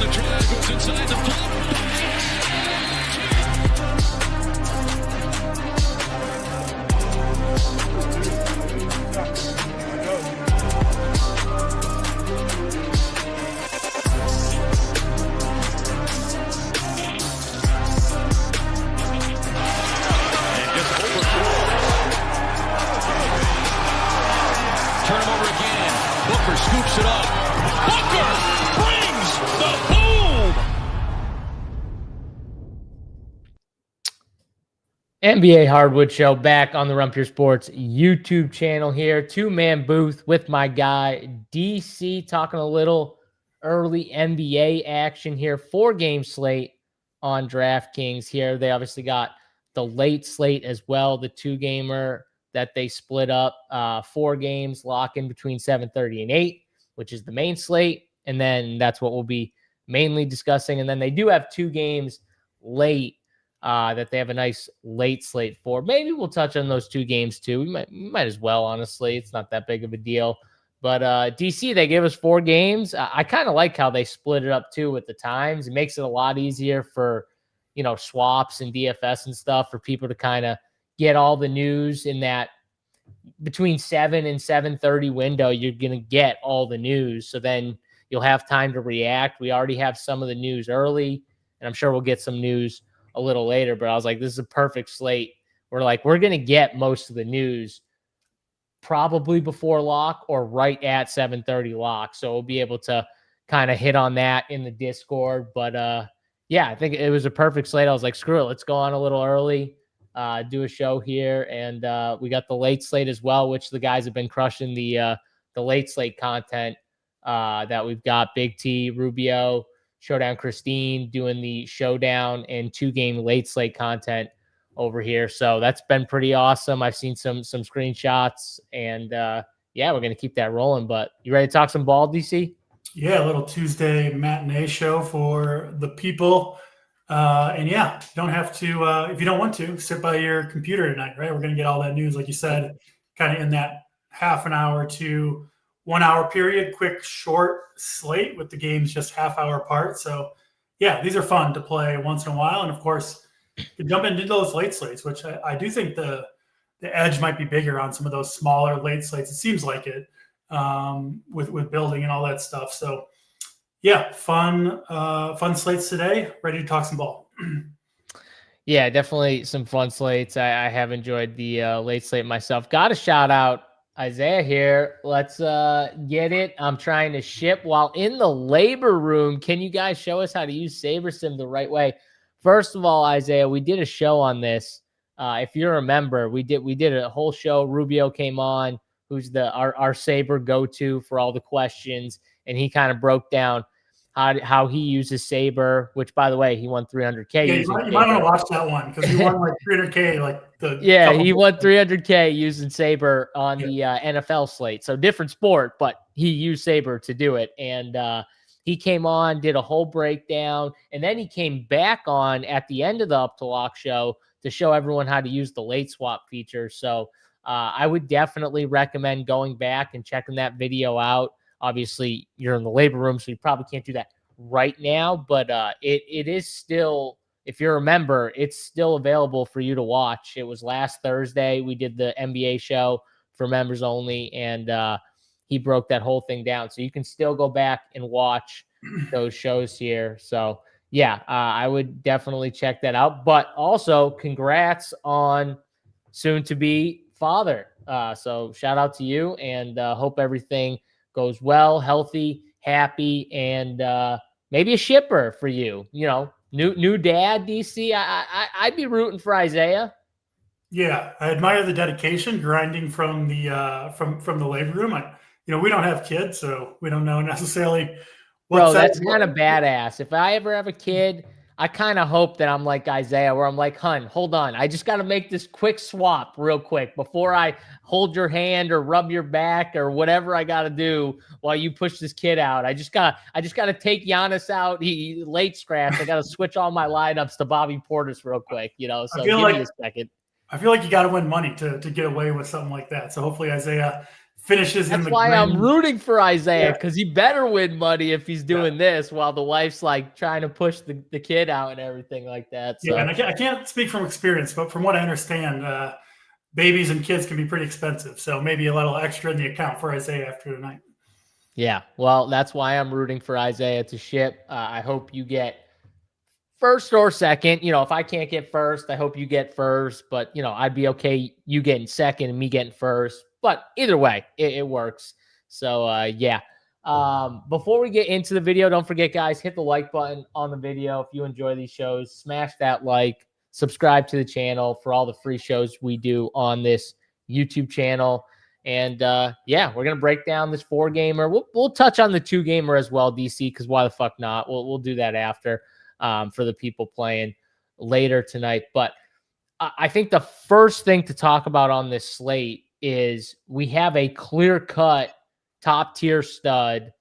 the drive, goes inside the flip. Scoops it up. Booker brings the boom. NBA Hardwood Show back on the Run Pure Sports YouTube channel here. Two-man booth with my guy DC, talking a little early NBA action here. 4-game slate on DraftKings here. They obviously got the late slate as well, the 2-gamer that they split up. 4 games lock in between 7:30 and 8, which is the main slate. And then that's what we'll be mainly discussing. And then they do have 2 games late that they have a nice late slate for. Maybe we'll touch on those 2 games too. We might as well, honestly. It's not that big of a deal. But DC, they gave us 4 games. I kind of like how they split it up too with the times. It makes it a lot easier for, swaps and DFS and stuff for people to kind of get all the news in that between 7 and 7:30 window. You're going to get all the news. So then you'll have time to react. We already have some of the news early, and I'm sure we'll get some news a little later, but I was like, this is a perfect slate. We're going to get most of the news probably before lock or right at 7:30 lock. So we'll be able to kind of hit on that in the Discord. But yeah, I think it was a perfect slate. I was like, screw it. Let's go on a little early, do a show here. And we got the late slate as well, which the guys have been crushing the late slate content that we've got. Big T, Rubio, Showdown Christine doing the showdown and 2-game late slate content over here. So that's been pretty awesome. I've seen some screenshots, and yeah, we're going to keep that rolling. But you ready to talk some ball, DC? Yeah, a little Tuesday matinee show for the people. And yeah, you don't have to, if you don't want to, sit by your computer tonight, right? We're going to get all that news, like you said, kind of in that half an hour to 1 hour period, quick, short slate with the games just half hour apart. So yeah, these are fun to play once in a while. And of course, you jump into those late slates, which I do think the edge might be bigger on some of those smaller late slates. It seems like it with building and all that stuff. So yeah, fun slates today. Ready to talk some ball. Yeah, definitely some fun slates. I have enjoyed the late slate myself. Got to shout out Isaiah here. Let's get it. I'm trying to ship while in the labor room. Can you guys show us how to use SaberSim the right way? First of all, Isaiah, we did a show on this. If you remember, we did a whole show. Rubio came on, who's our Saber go-to for all the questions, and he kind of broke down how he uses Saber, which, by the way, he won 300K. Yeah, you might want to watch that one because he won like 300K. He won 300K using Saber on the NFL slate. So different sport, but he used Saber to do it. And he came on, did a whole breakdown, and then he came back on at the end of the Up to Lock show to show everyone how to use the late swap feature. So I would definitely recommend going back and checking that video out. Obviously, you're in the labor room, so you probably can't do that right now, but it is still, if you remember, it's still available for you to watch. It was last Thursday. We did the NBA show for members only, and he broke that whole thing down. So you can still go back and watch those shows here. So yeah, I would definitely check that out. But also, congrats on soon to be father. So shout out to you, and hope everything goes well, healthy, happy, and maybe a shipper for you. New dad, DC. I'd be rooting for Isaiah. Yeah, I admire the dedication, grinding from the from the labor room. We don't have kids, so we don't know necessarily. Bro, that's kind of badass. If I ever have a kid, I kind of hope that I'm like Isaiah, where I'm like, hun, hold on. I just got to make this quick swap real quick before I hold your hand or rub your back or whatever I got to do while you push this kid out. I just got to take Giannis out. He late scratch. I got to switch all my lineups to Bobby Portis real quick, so give me a second. I feel like you got to win money to get away with something like that. So hopefully Isaiah finishes in That's the why I'm green. rooting for Isaiah, Yeah. because he better win money if he's doing this while the wife's like trying to push the kid out and everything like that. So Yeah, and I can't speak from experience, but from what I understand, babies and kids can be pretty expensive. So maybe a little extra in the account for Isaiah after tonight. yeah, well, that's why I'm rooting for Isaiah to ship. I hope you get first or second. If I can't get first, I hope you get first. But, I'd be okay you getting second and me getting first. But either way, it works. So, yeah. Before we get into the video, don't forget, guys, hit the like button on the video. If you enjoy these shows, smash that like, subscribe to the channel for all the free shows we do on this YouTube channel. And yeah, we're gonna break down this 4-gamer. We'll touch on the 2-gamer as well, DC, because why the fuck not? We'll do that after. For the people playing later tonight. But I think the first thing to talk about on this slate is we have a clear-cut top-tier stud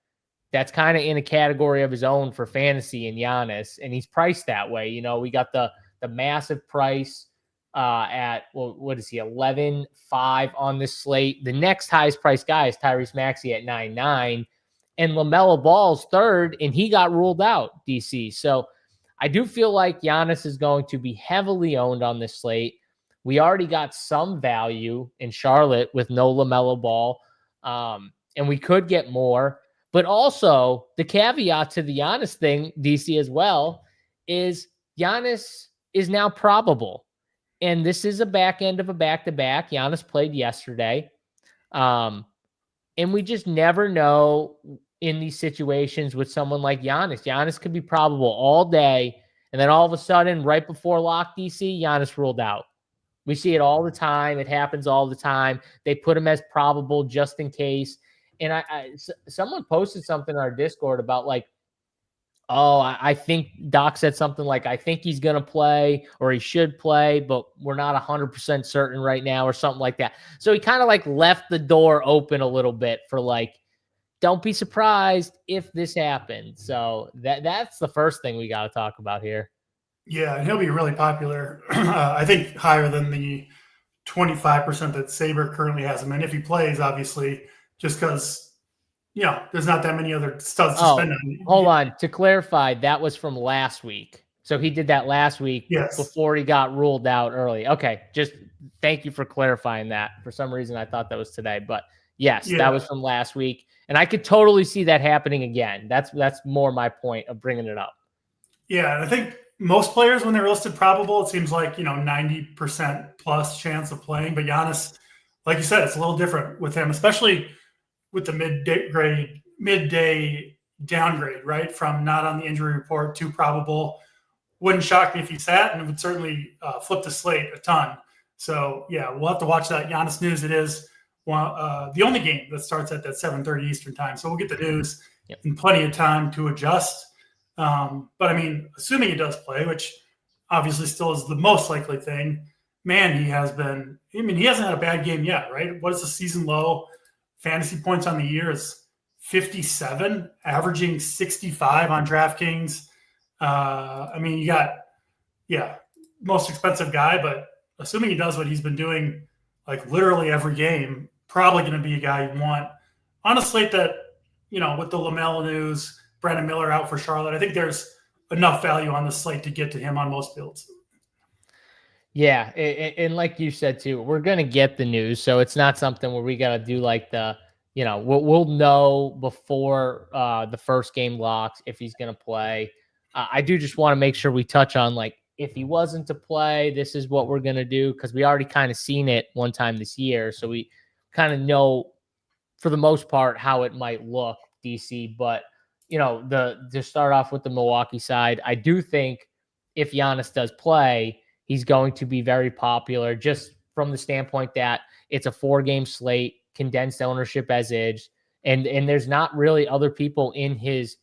that's kind of in a category of his own for fantasy in Giannis, and he's priced that way. We got the massive price at, well, what is he, 11.5 on this slate. The next highest priced guy is Tyrese Maxey at 9.9, and LaMelo Ball's third, and he got ruled out, DC. So I do feel like Giannis is going to be heavily owned on this slate. We already got some value in Charlotte with no LaMelo Ball, and we could get more. But also, the caveat to the Giannis thing, DC, as well, is Giannis is now probable. And this is a back end of a back-to-back. Giannis played yesterday. And we just never know in these situations with someone like Giannis. Giannis could be probable all day, and then all of a sudden, right before lock, DC, Giannis ruled out. We see it all the time. It happens all the time. They put him as probable just in case. And someone posted something in our Discord about like, I think Doc said something like, I think he's going to play or he should play, but we're not 100% certain right now or something like that. So he kind of like left the door open a little bit for like, don't be surprised if this happens. So that's the first thing we got to talk about here. Yeah, and he'll be really popular. I think higher than the 25% that Saber currently has him. And if he plays, obviously, just because, there's not that many other studs to spend on. Hold on. To clarify, that was from last week. So he did that last week before he got ruled out early. Okay, just thank you for clarifying that. For some reason, I thought that was today. But yes, that was from last week. And I could totally see that happening again. That's more my point of bringing it up. Yeah, and I think most players, when they're listed probable, it seems like, 90% plus chance of playing. But Giannis, like you said, it's a little different with him, especially with the midday downgrade, right? From not on the injury report to probable. Wouldn't shock me if he sat, and it would certainly flip the slate a ton. So, yeah, we'll have to watch that Giannis news. It is the only game that starts at that 7:30 Eastern time. So we'll get the news in plenty of time to adjust. But I mean, assuming he does play, which obviously still is the most likely thing, man, he hasn't had a bad game yet, right? What is the season low? Fantasy points on the year is 57, averaging 65 on DraftKings. You got, most expensive guy, but assuming he does what he's been doing, like literally every game, probably going to be a guy you want on a slate that, with the LaMelo news, Brandon Miller out for Charlotte, I think there's enough value on the slate to get to him on most builds. Yeah, and like you said too, we're gonna get the news, so it's not something where we gotta do like we'll know before the first game locks if he's gonna play. I do just want to make sure we touch on like if he wasn't to play, this is what we're gonna do, because we already kind of seen it one time this year, so we kind of know for the most part how it might look, DC. But to start off with the Milwaukee side, I do think if Giannis does play, he's going to be very popular just from the standpoint that it's a 4-game slate, condensed ownership as is, and there's not really other people in his,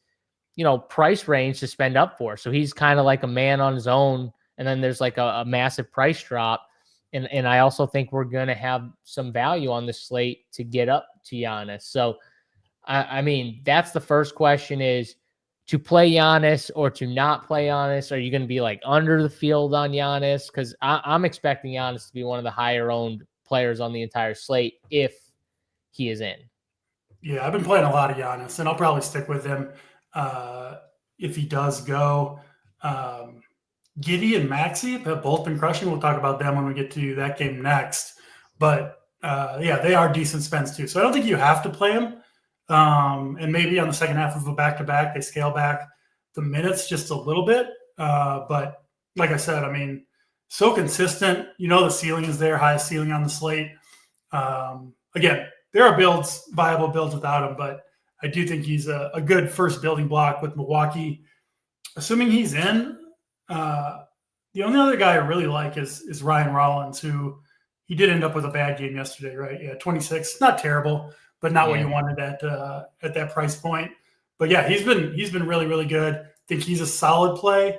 price range to spend up for. So he's kind of like a man on his own, and then there's like a massive price drop. And I also think we're going to have some value on the slate to get up to Giannis. So, I mean, that's the first question is, to play Giannis or to not play Giannis? Are you going to be like under the field on Giannis? Because I'm expecting Giannis to be one of the higher owned players on the entire slate if he is in. Yeah, I've been playing a lot of Giannis, and I'll probably stick with him if he does go. Giddy and Maxey have both been crushing. We'll talk about them when we get to that game next. But yeah, they are decent spends too. So I don't think you have to play them. And maybe on the second half of a back-to-back, they scale back the minutes just a little bit. But like I said, I mean, so consistent. You know the ceiling is there, highest ceiling on the slate. Again, there are viable builds without him, but I do think he's a good first building block with Milwaukee. Assuming he's in, the only other guy I really like is Ryan Rollins, who he did end up with a bad game yesterday, right? Yeah, 26, not terrible, but not what you wanted at that price point. But yeah, he's been really, really good. I think he's a solid play,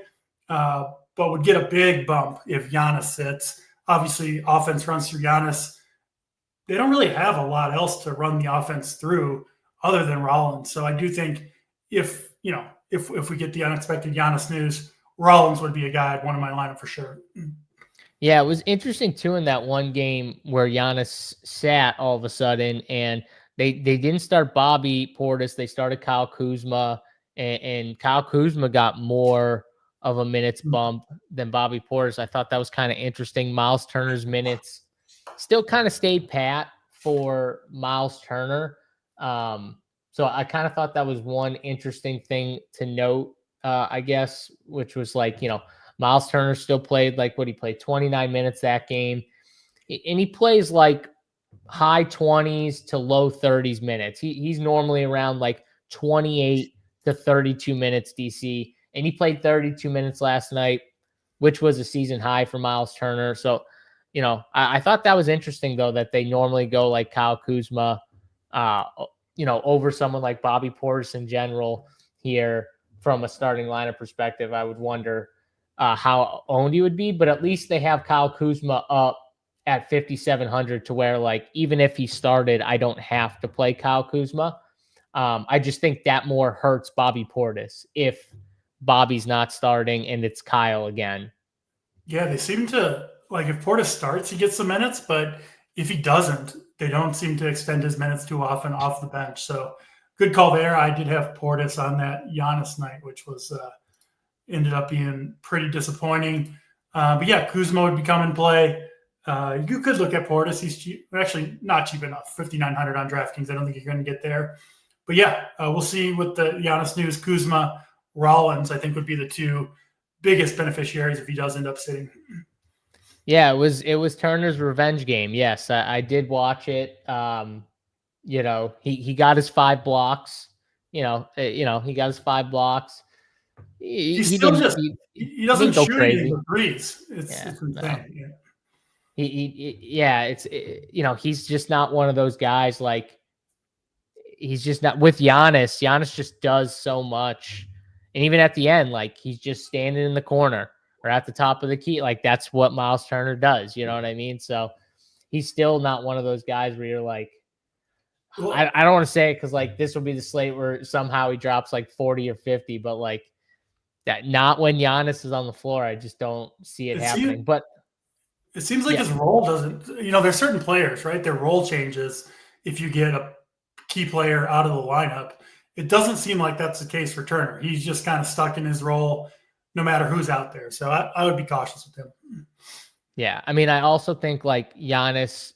but would get a big bump if Giannis sits. Obviously, offense runs through Giannis. They don't really have a lot else to run the offense through other than Rollins. So I do think if we get the unexpected Giannis news, Rollins would be a guy I'd want in my lineup for sure. Yeah, it was interesting too in that one game where Giannis sat all of a sudden, and they didn't start Bobby Portis. They started Kyle Kuzma, and Kyle Kuzma got more of a minutes bump than Bobby Portis. I thought that was kind of interesting. Miles Turner's minutes still kind of stayed pat for Miles Turner. So I kind of thought that was one interesting thing to note, I guess, which was like, Miles Turner still played he played 29 minutes that game. And he plays like high 20s to low 30s minutes. He's normally around like 28 to 32 minutes DC. And he played 32 minutes last night, which was a season high for Miles Turner. So, I thought that was interesting, though, that they normally go like Kyle Kuzma, over someone like Bobby Portis in general here from a starting lineup perspective. I would wonder how owned he would be, but at least they have Kyle Kuzma up at 5,700 to where, even if he started, I don't have to play Kyle Kuzma. I just think that more hurts Bobby Portis if Bobby's not starting and it's Kyle again. Yeah, they seem to if Portis starts, he gets some minutes, but if he doesn't, they don't seem to extend his minutes too often off the bench. So good call there. I did have Portis on that Giannis night, which was ended up being pretty disappointing. But yeah, Kuzma would become in play. You could look at Portis. He's cheap, actually not cheap enough, 5,900 on DraftKings. I don't think you're going to get there. But yeah, we'll see with the Giannis news. Kuzma, Rollins, I think would be the two biggest beneficiaries if he does end up sitting. Yeah, it was Turner's revenge game. Yes, I did watch it. He got his 5 blocks. He got his 5 blocks. He doesn't go shoot crazy. the threes. It's insane. No. He's just not one of those guys. He's just not with Giannis. Giannis just does so much, and even at the end, he's just standing in the corner or at the top of the key. That's what Miles Turner does. You know what I mean? So he's still not one of those guys where you're I don't want to say it because this will be the slate where somehow he drops 40 or 50, but that not when Giannis is on the floor. I just don't see it happening. But it seems like his role doesn't, there's certain players, right? Their role changes if you get a key player out of the lineup. It doesn't seem like that's the case for Turner. He's just kind of stuck in his role no matter who's out there. So I would be cautious with him. Yeah. I mean, I also think Giannis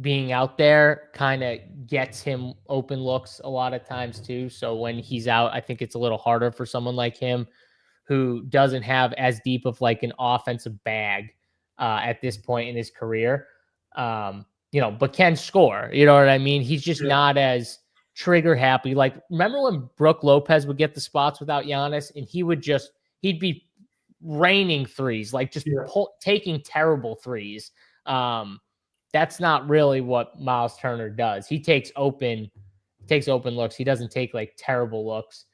being out there kind of gets him open looks a lot of times too. So when he's out, I think it's a little harder for someone like him who doesn't have as deep of an offensive bag at this point in his career, but can score. You know what I mean? He's just not as trigger happy. Remember when Brook Lopez would get the spots without Giannis and he'd be raining threes, taking terrible threes. That's not really what Miles Turner does. He takes open looks. He doesn't take terrible looks,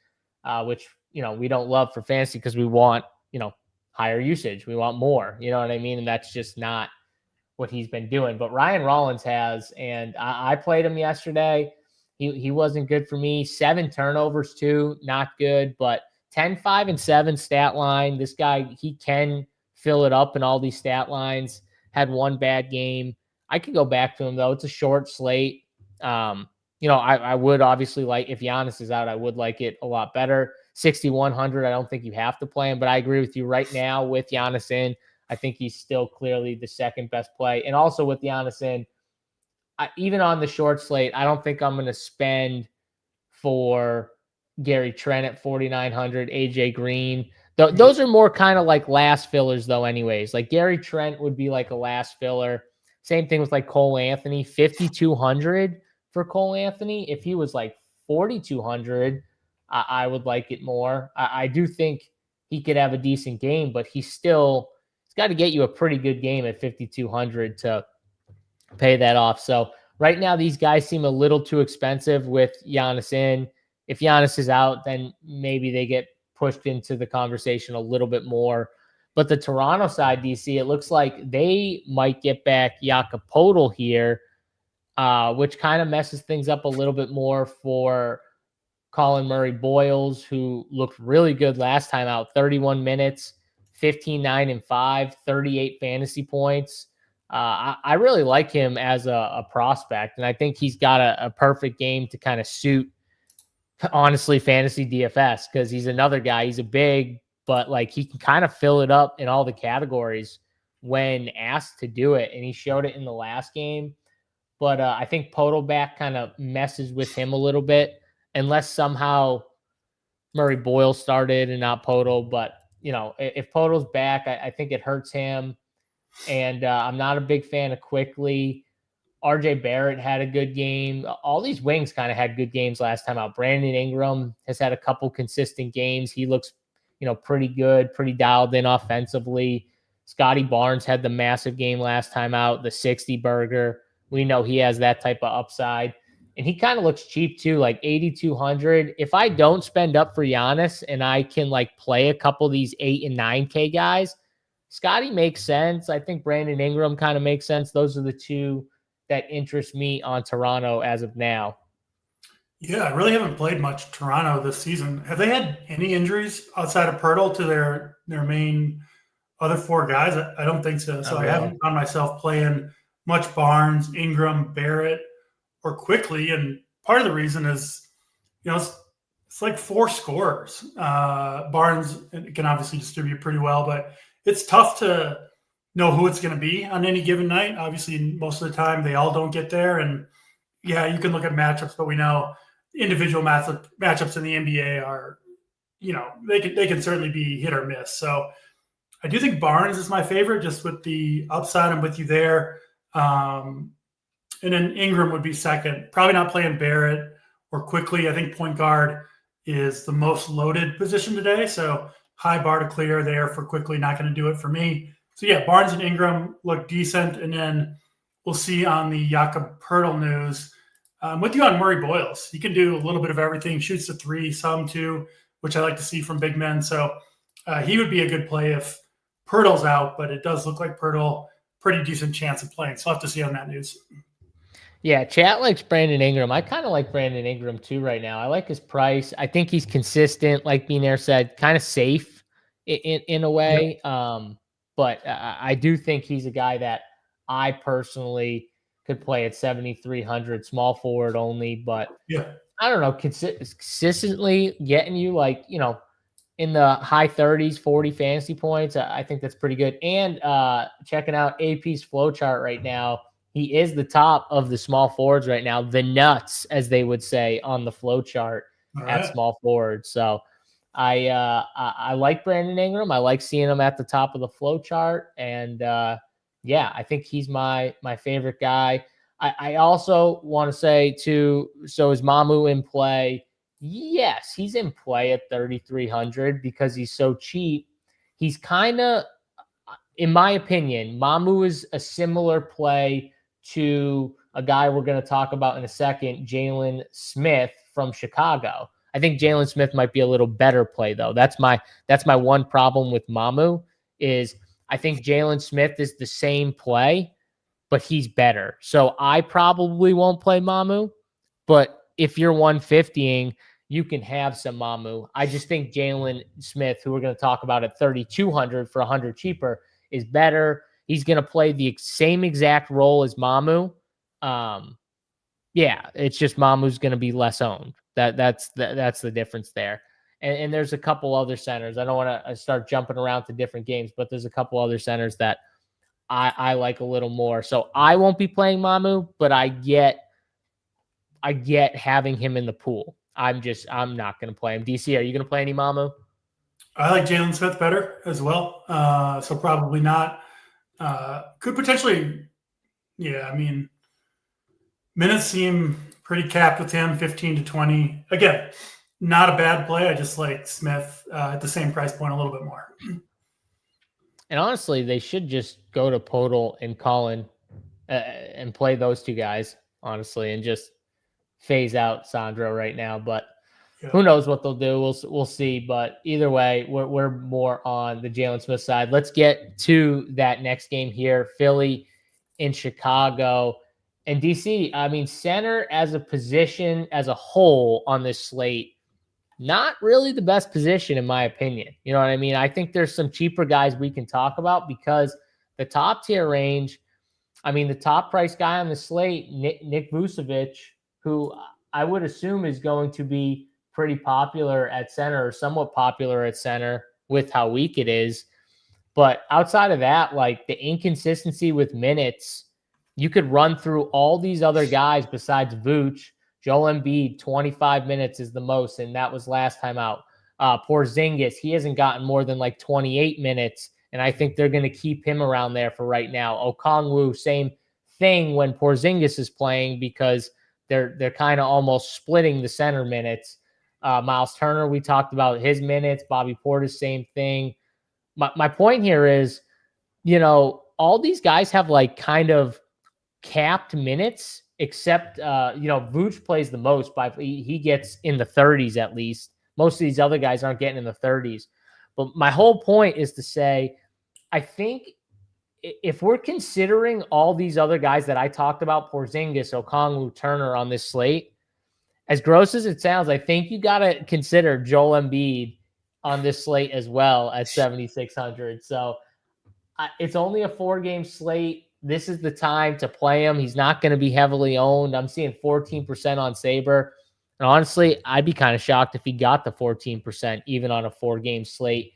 which, we don't love for fantasy because we want, higher usage. We want more, you know what I mean? And that's just not what he's been doing. But Ryan Rollins has, and I played him yesterday. He wasn't good for me. 7 turnovers too, not good, but 10, 5, and 7 stat line. This guy, he can fill it up in all these stat lines. Had one bad game. I could go back to him though. It's a short slate. I would obviously like, if Giannis is out, I would like it a lot better. 6,100, I don't think you have to play him, but I agree with you right now with Giannis in. I think he's still clearly the second best play. And also with Giannis in, even on the short slate, I don't think I'm going to spend for Gary Trent at 4,900, AJ Green. Those are more kind of like last fillers, though, anyways. Like Gary Trent would be like a last filler. Same thing with like Cole Anthony, 5,200 for Cole Anthony. If he was like 4,200, I would like it more. I do think he could have a decent game, but he's got to get you a pretty good game at 5,200 to pay that off. So right now, these guys seem a little too expensive with Giannis in. If Giannis is out, then maybe they get pushed into the conversation a little bit more. But the Toronto side, DC, it looks like they might get back Jakob Poeltl here, which kind of messes things up a little bit more for Colin Murray-Boyles, who looked really good last time out. 31 minutes, 15, 9, and 5, 38 fantasy points. I really like him as a prospect, and I think he's got a perfect game to kind of suit, honestly, fantasy DFS, because he's another guy. He's a big, but like he can kind of fill it up in all the categories when asked to do it, and he showed it in the last game. But I think Poeltl back kind of messes with him a little bit, unless somehow Murray-Boyles started and not Poeltl. But if Poeltl's back, I think it hurts him. And I'm not a big fan of Quickly. RJ Barrett had a good game. All these wings kind of had good games last time out. Brandon Ingram has had a couple consistent games. He looks, pretty good, pretty dialed in offensively. Scotty Barnes had the massive game last time out, the 60 burger. We know he has that type of upside. And he kind of looks cheap too, like 8,200. If I don't spend up for Giannis and I can like play a couple of these 8 and 9K guys, Scotty makes sense. I think Brandon Ingram kind of makes sense. Those are the two that interest me on Toronto as of now. Yeah, I really haven't played much Toronto this season. Have they had any injuries outside of Pirtle to their main other four guys? I don't think so. So I haven't found myself playing much Barnes, Ingram, Barrett, or Quickly. And part of the reason is, it's like 4 scorers. Barnes can obviously distribute pretty well, but it's tough to know who it's going to be on any given night. Obviously, most of the time they all don't get there. And yeah, you can look at matchups, but we know individual matchups in the NBA are, they can certainly be hit or miss. So I do think Barnes is my favorite, just with the upside. I'm with you there. And then Ingram would be second. Probably not playing Barrett or Quickly. I think point guard is the most loaded position today. So high bar to clear there for Quickly. Not going to do it for me. So yeah, Barnes and Ingram look decent. And then we'll see on the Jakob Poeltl news. I'm with you on Murray-Boyles. He can do a little bit of everything. Shoots the 3, some 2, which I like to see from big men. So he would be a good play if Poeltl's out, but it does look like Poeltl, pretty decent chance of playing. So I'll have to see on that news. Yeah, chat likes Brandon Ingram. I kind of like Brandon Ingram too right now. I like his price. I think he's consistent, like Beanair said, kind of safe in a way. Yep. But I do think he's a guy that I personally could play at 7,300, small forward only. But yeah, I don't know, consistently getting you like, in the high 30s, 40 fantasy points. I think that's pretty good. And checking out AP's flow chart right now, he is the top of the small forwards right now, the nuts, as they would say on the flow chart at small forward. So I like Brandon Ingram. I like seeing him at the top of the flow chart. And yeah, I think he's my favorite guy. I also want to say too, so is Mamu in play? Yes, he's in play at 3,300 because he's so cheap. He's kind of, in my opinion, Mamu is a similar play to a guy we're going to talk about in a second, Jalen Smith from Chicago. I think Jalen Smith might be a little better play though. That's my one problem with Mamu is I think Jalen Smith is the same play, but he's better. So I probably won't play Mamu, but if you're 150ing, you can have some Mamu. I just think Jalen Smith, who we're going to talk about at 3,200 for 100 cheaper, is better. He's going to play the same exact role as Mamu. Yeah, it's just Mamu's going to be less owned. That's the difference there. And there's a couple other centers. I don't want to start jumping around to different games, but there's a couple other centers that I like a little more. So I won't be playing Mamu, but I get having him in the pool. I'm not going to play him. DC, are you going to play any Mamu? I like Jalen Smith better as well. So probably not. Could potentially, yeah, I mean, minutes seem pretty capped with him, 15 to 20. Again, not a bad play. I just like Smith at the same price point a little bit more. And honestly, they should just go to Podol and Colin and play those two guys, honestly, and just phase out Sandro right now. But who knows what they'll do? We'll see. But either way, we're more on the Jalen Smith side. Let's get to that next game here. Philly in Chicago. And DC, I mean, center as a position as a whole on this slate, not really the best position in my opinion. You know what I mean? I think there's some cheaper guys we can talk about because the top tier range, I mean, the top price guy on the slate, Nick Vucevic, who I would assume is going to be pretty popular at center or somewhat popular at center with how weak it is. But outside of that, like the inconsistency with minutes, you could run through all these other guys besides Vooch. Joel Embiid, 25 minutes is the most, and that was last time out. Porzingis, he hasn't gotten more than like 28 minutes, and I think they're going to keep him around there for right now. Okongwu, same thing when Porzingis is playing because they're kind of almost splitting the center minutes. Miles Turner, we talked about his minutes. Bobby Portis, same thing. My point here is, you know, all these guys have like kind of capped minutes, except, you know, Vooch plays the most. He gets in the 30s at least. Most of these other guys aren't getting in the 30s. But my whole point is to say, I think if we're considering all these other guys that I talked about, Porzingis, Okongwu, Turner on this slate, as gross as it sounds, I think you got to consider Joel Embiid on this slate as well at 7,600. So it's only a 4-game slate. This is the time to play him. He's not going to be heavily owned. I'm seeing 14% on Sabre. And honestly, I'd be kind of shocked if he got the 14%, even on a 4-game slate.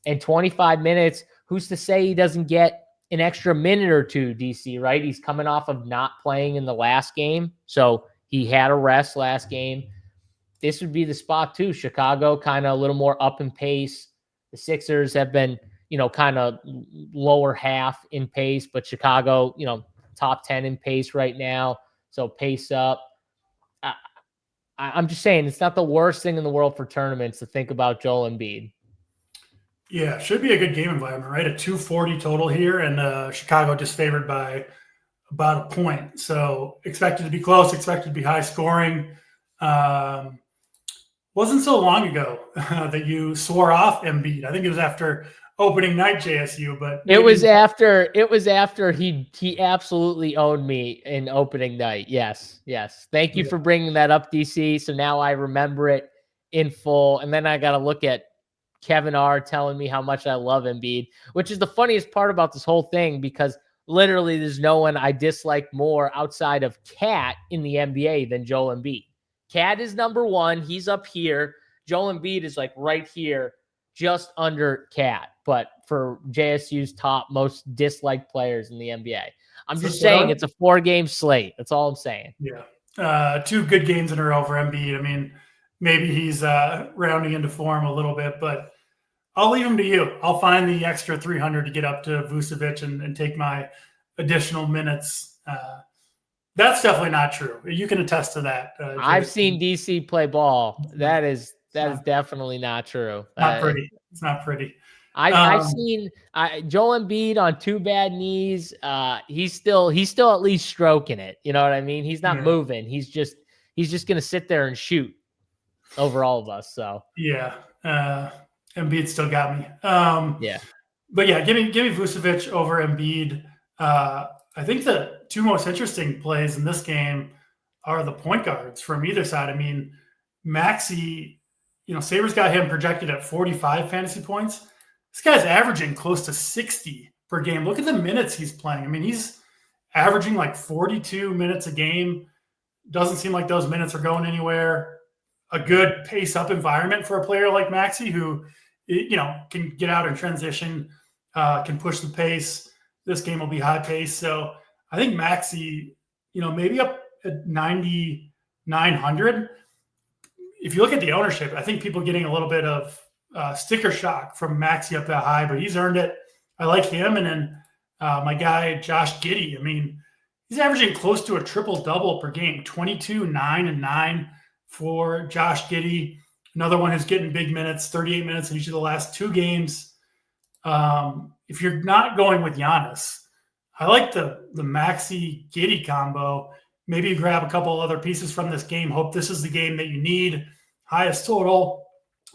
And 25 minutes, who's to say he doesn't get an extra minute or two, DC, right? He's coming off of not playing in the last game. So he had a rest last game. This would be the spot too. Chicago kind of a little more up in pace. The Sixers have been, you know, kind of lower half in pace, but Chicago, you know, top 10 in pace right now. So pace up. I'm just saying it's not the worst thing in the world for tournaments to think about Joel Embiid. Yeah, should be a good game environment, right? A 240 total here, and Chicago just favored by about a point. So expected to be close, expected to be high scoring. Wasn't so long ago that you swore off Embiid. I think it was after opening night JSU, but it was after he absolutely owned me in opening night. Yes. Thank you for bringing that up, DC. So now I remember it in full, and then I got to look at Kevin R telling me how much I love Embiid, which is the funniest part about this whole thing because literally there's no one I dislike more outside of Cat in the NBA than Joel Embiid. Cat is number one. He's up here. Joel Embiid is like right here, just under Cat. But for JSU's top most disliked players in the NBA, I'm just saying it's a 4-game slate. That's all I'm saying. Yeah. 2 good games in a row for Embiid. I mean, maybe he's rounding into form a little bit, but I'll leave him to you. I'll find the extra 300 to get up to Vucevic and take my additional minutes. That's definitely not true. You can attest to that. I've seen DC play ball. That is definitely not true. Not pretty. It's not pretty. I've seen Joel Embiid on 2 bad knees. He's still at least stroking it. You know what I mean? He's not moving. He's just going to sit there and shoot over all of us. So yeah, Embiid still got me. Yeah, but yeah, give me Vucevic over Embiid. I think the 2 most interesting plays in this game are the point guards from either side. I mean, Maxey, you know, Sabres got him projected at 45 fantasy points. This guy's averaging close to 60 per game. Look at the minutes he's playing. I mean, he's averaging like 42 minutes a game. Doesn't seem like those minutes are going anywhere. A good pace up environment for a player like Maxey, who can get out and transition, can push the pace. This game will be high pace, so I think Maxey, maybe up at 9,900. If you look at the ownership, I think people getting a little bit of sticker shock from Maxey up that high, but he's earned it. I like him, and then my guy Josh Giddey. I mean, he's averaging close to a triple-double per game, 22, 9, and 9 for Josh Giddey. Another one who's getting big minutes, 38 minutes in each of the last 2 games. If you're not going with Giannis, I like the Maxey-Giddey combo. Maybe you grab a couple other pieces from this game. Hope this is the game that you need. Highest total,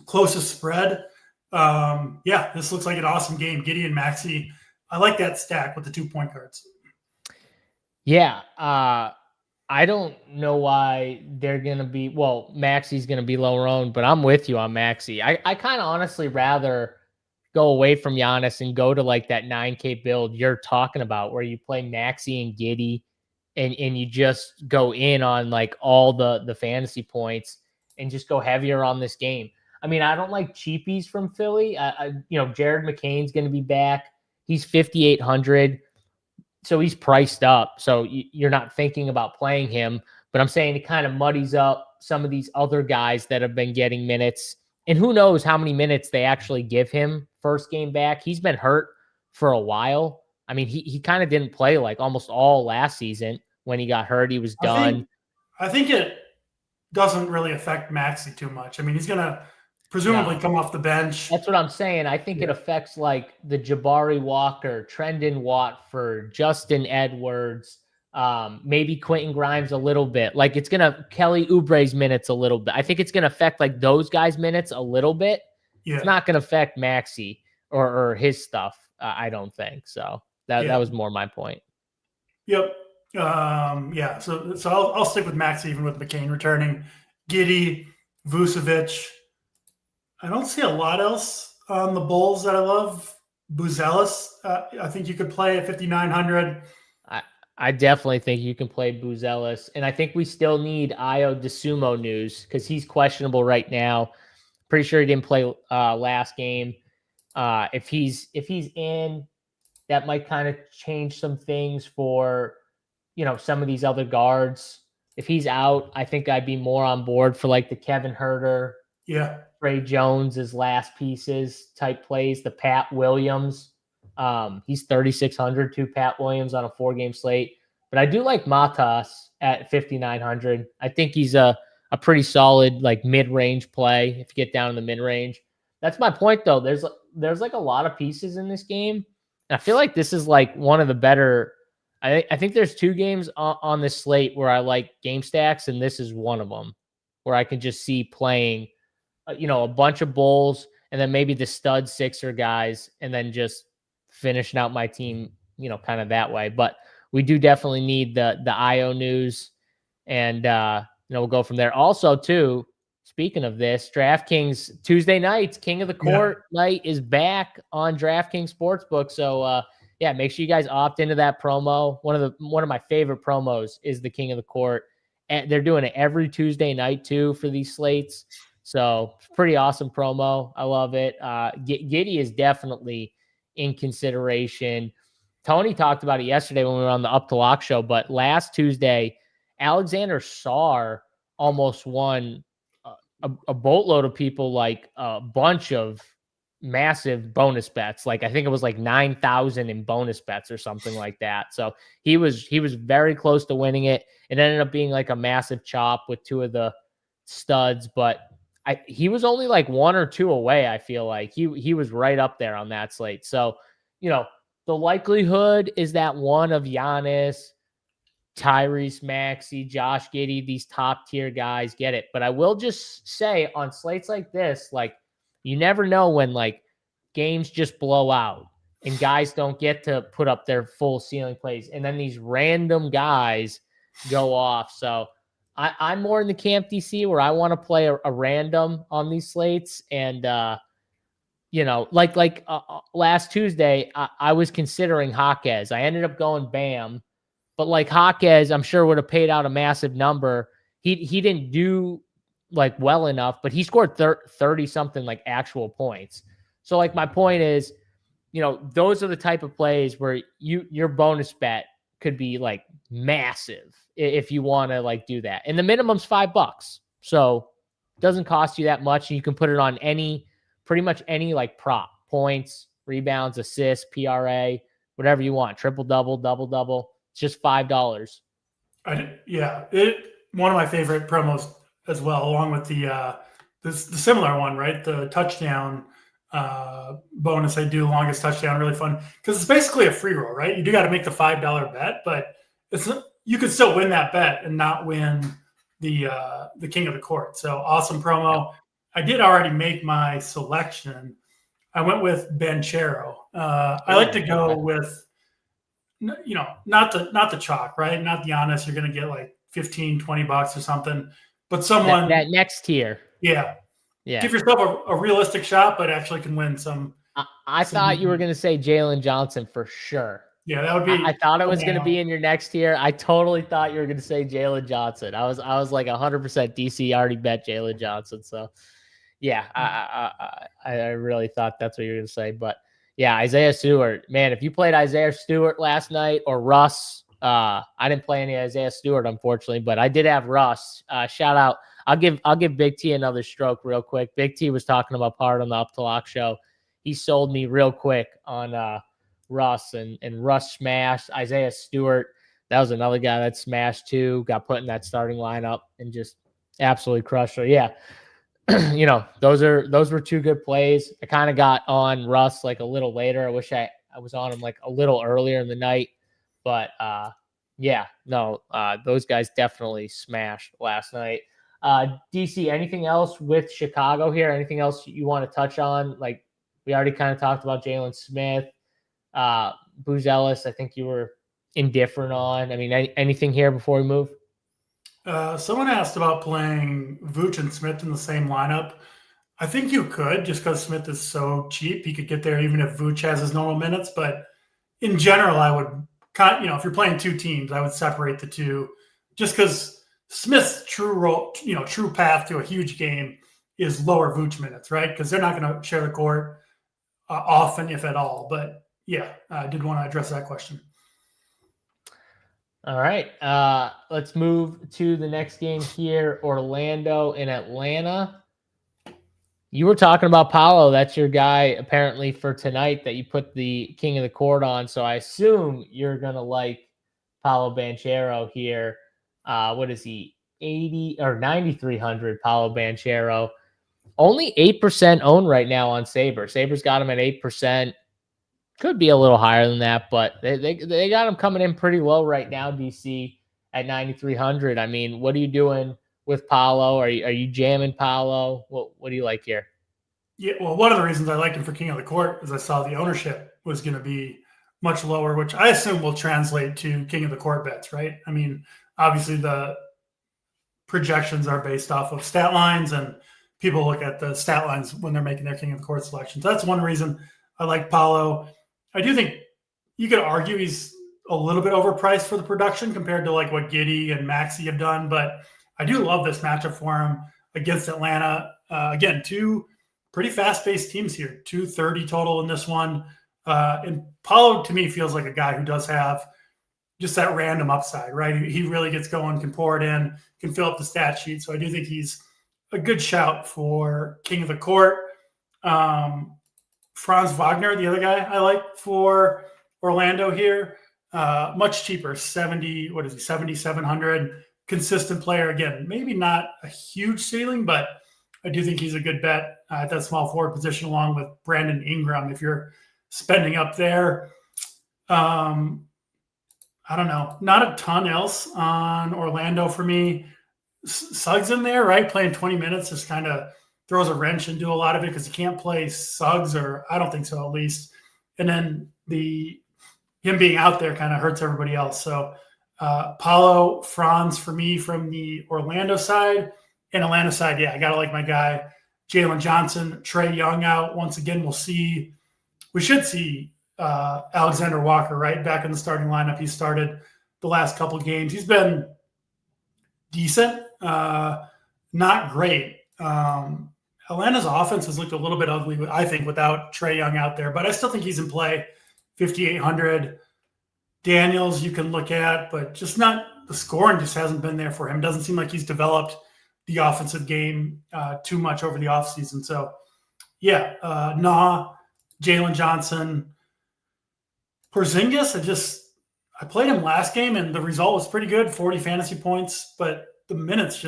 closest spread. This looks like an awesome game. Giddey and Maxey. I like that stack with the 2 point guards. Yeah. I don't know why they're going to be, Maxey's going to be lower owned, but I'm with you on Maxey. I kind of honestly rather go away from Giannis and go to like that 9K build you're talking about where you play Maxey and Giddey and you just go in on like all the fantasy points and just go heavier on this game. I mean, I don't like cheapies from Philly. Jared McCain's going to be back. He's 5,800. So he's priced up. So you're not thinking about playing him, but I'm saying it kind of muddies up some of these other guys that have been getting minutes. And who knows how many minutes they actually give him first game back. He's been hurt for a while. I mean, he kind of didn't play like almost all last season. When he got hurt, he was done. I think it doesn't really affect Maxey too much. I mean, he's going to presumably come off the bench. That's what I'm saying. I think it affects like the Jabari Walker, Trendon Watford, Justin Edwards, maybe Quentin Grimes a little bit. Like it's going to Kelly Oubre's minutes a little bit. I think it's going to affect like those guys' minutes a little bit. Yeah. It's not going to affect Maxey or his stuff. I don't think so. That was more my point. Yep. So I'll stick with Maxey even with McCain returning. Giddey, Vucevic. I don't see a lot else on the Bulls that I love. Buzelis, I think you could play at 5,900. I definitely think you can play Buzelis, and I think we still need Ayo DeSumo news because he's questionable right now. Pretty sure he didn't play last game. If he's in, that might kind of change some things for some of these other guards. If he's out, I think I'd be more on board for like the Kevin Huerter, Ray Jones's last pieces type plays. The Pat Williams, he's 3,600 to Pat Williams on a 4-game slate. But I do like Matas at 5,900. I think he's a pretty solid like mid-range play if you get down in the mid-range. That's my point though. There's like a lot of pieces in this game. And I feel like this is like one of the better. I think there's 2 games on this slate where I like game stacks, and this is one of them where I can just see playing, a bunch of Bulls and then maybe the stud Sixer guys, and then just finishing out my team, kind of that way. But we do definitely need the Ayo news, and we'll go from there. Also, too, speaking of this, DraftKings Tuesday nights, King of the Court night is back on DraftKings Sportsbook. So make sure you guys opt into that promo. One of my favorite promos is the King of the Court, and they're doing it every Tuesday night too for these slates. So pretty awesome promo. I love it. Giddey is definitely in consideration. Tony talked about it yesterday when we were on the Up to Lock show, but last Tuesday, Alexander Sarr almost won a boatload of people, like a bunch of massive bonus bets. Like I think it was like 9,000 in bonus bets or something like that. So he was very close to winning it. It ended up being like a massive chop with 2 of the studs, but he was only like 1 or 2 away. I feel like he was right up there on that slate. So, the likelihood is that one of Giannis, Tyrese Maxey, Josh Giddey, these top tier guys get it. But I will just say on slates like this, like you never know when like games just blow out and guys don't get to put up their full ceiling plays. And then these random guys go off. So I'm more in the camp DC where I want to play a random on these slates. And, last Tuesday, I was considering Jaquez. I ended up going Bam, but like Jaquez, I'm sure would have paid out a massive number. He didn't do like well enough, but he scored 30 something like actual points. So like my point is, those are the type of plays where your bonus bet could be like massive if you want to like do that. And the minimum's $5. So it doesn't cost you that much. And you can put it on pretty much any like prop, points, rebounds, assists, PRA, whatever you want. Triple double, double double. It's just $5. One of my favorite promos as well, along with the similar one, right? The touchdown bonus I do, longest touchdown, really fun because it's basically a free roll, right? You do got to make the $5 bet, but you could still win that bet and not win the king of the court. So awesome promo. Yep. I did already make my selection. I went with Banchero. I like to go with, not the chalk, right? Not the honest. You're going to get like $15-$20 or something, but someone that next tier. Yeah. Give yourself a realistic shot, but actually can win some. I thought you were going to say Jalen Johnson for sure. Yeah, that would be. I thought it was going to be in your next tier. I totally thought you were going to say Jalen Johnson. I was like 100% DC. Already bet Jalen Johnson. So, yeah, I really thought that's what you were going to say. But yeah, Isaiah Stewart, man, if you played Isaiah Stewart last night or Russ, I didn't play any Isaiah Stewart unfortunately, but I did have Russ. Shout out. I'll give Big T another stroke real quick. Big T was talking about part on the Up to Lock show. He sold me real quick on Russ and Russ smashed. Isaiah Stewart, that was another guy that smashed too. Got put in that starting lineup and just absolutely crushed. So yeah, those were two good plays. I kind of got on Russ like a little later. I wish I was on him like a little earlier in the night, but those guys definitely smashed last night. DC, anything else with Chicago here? Anything else you want to touch on? Like we already kind of talked about Jalen Smith, Booz Ellis. I think you were indifferent on. I mean, anything here before we move? Someone asked about playing Vooch and Smith in the same lineup. I think you could, just because Smith is so cheap. He could get there even if Vooch has his normal minutes. But in general, I would, if you're playing two teams, I would separate the two, just because Smith's true path to a huge game is lower Vooch minutes, right? Because they're not going to share the court often, if at all. But yeah, I did want to address that question. All right. Let's move to the next game here. Orlando and Atlanta. You were talking about Paolo. That's your guy apparently for tonight that you put the king of the court on. So I assume you're going to like Paolo Banchero here. What is he? 80 or 9,300 Paolo Banchero. Only 8% owned right now on Sabre. Sabre's got him at 8%. Could be a little higher than that, but they got him coming in pretty low right now, DC, at 9,300. I mean, what are you doing with Paolo? Are you jamming Paolo? What do you like here? Yeah, well, one of the reasons I liked him for King of the Court is I saw the ownership was going to be much lower, which I assume will translate to King of the Court bets, right? I mean, obviously the projections are based off of stat lines, and people look at the stat lines when they're making their King of the Court selections. That's one reason I like Paolo. I do think you could argue he's a little bit overpriced for the production compared to like what Giddey and Maxey have done, but I do love this matchup for him against Atlanta. Again, two pretty fast-paced teams here, 230 total in this one. And Paolo, to me, feels like a guy who does have just that random upside, right? He really gets going, can pour it in, can fill up the stat sheet. So I do think he's a good shout for King of the Court. Franz Wagner, the other guy I like for Orlando here, much cheaper, 7,700. Consistent player. Again, maybe not a huge ceiling, but I do think he's a good bet at that small forward position, along with Brandon Ingram. If you're spending up there, I don't know, not a ton else on Orlando for me. Suggs in there, right? Playing 20 minutes just kind of throws a wrench into a lot of it because he can't play Suggs, or I don't think so, at least. And then him being out there kind of hurts everybody else. So Paolo, Franz for me from the Orlando side. And Atlanta side, yeah, I got to like my guy, Jalen Johnson. Trae Young out. Once again, we should see Alexander Walker, right, back in the starting lineup. He started the last couple games. He's been decent, not great. Atlanta's offense has looked a little bit ugly, I think, without Trae Young out there, but I still think he's in play. 5,800. Daniels you can look at, but just not the scoring just hasn't been there for him. Doesn't seem like he's developed the offensive game too much over the offseason. So, yeah, Jalen Johnson, Porzingis, I played him last game, and the result was pretty good, 40 fantasy points, but the minutes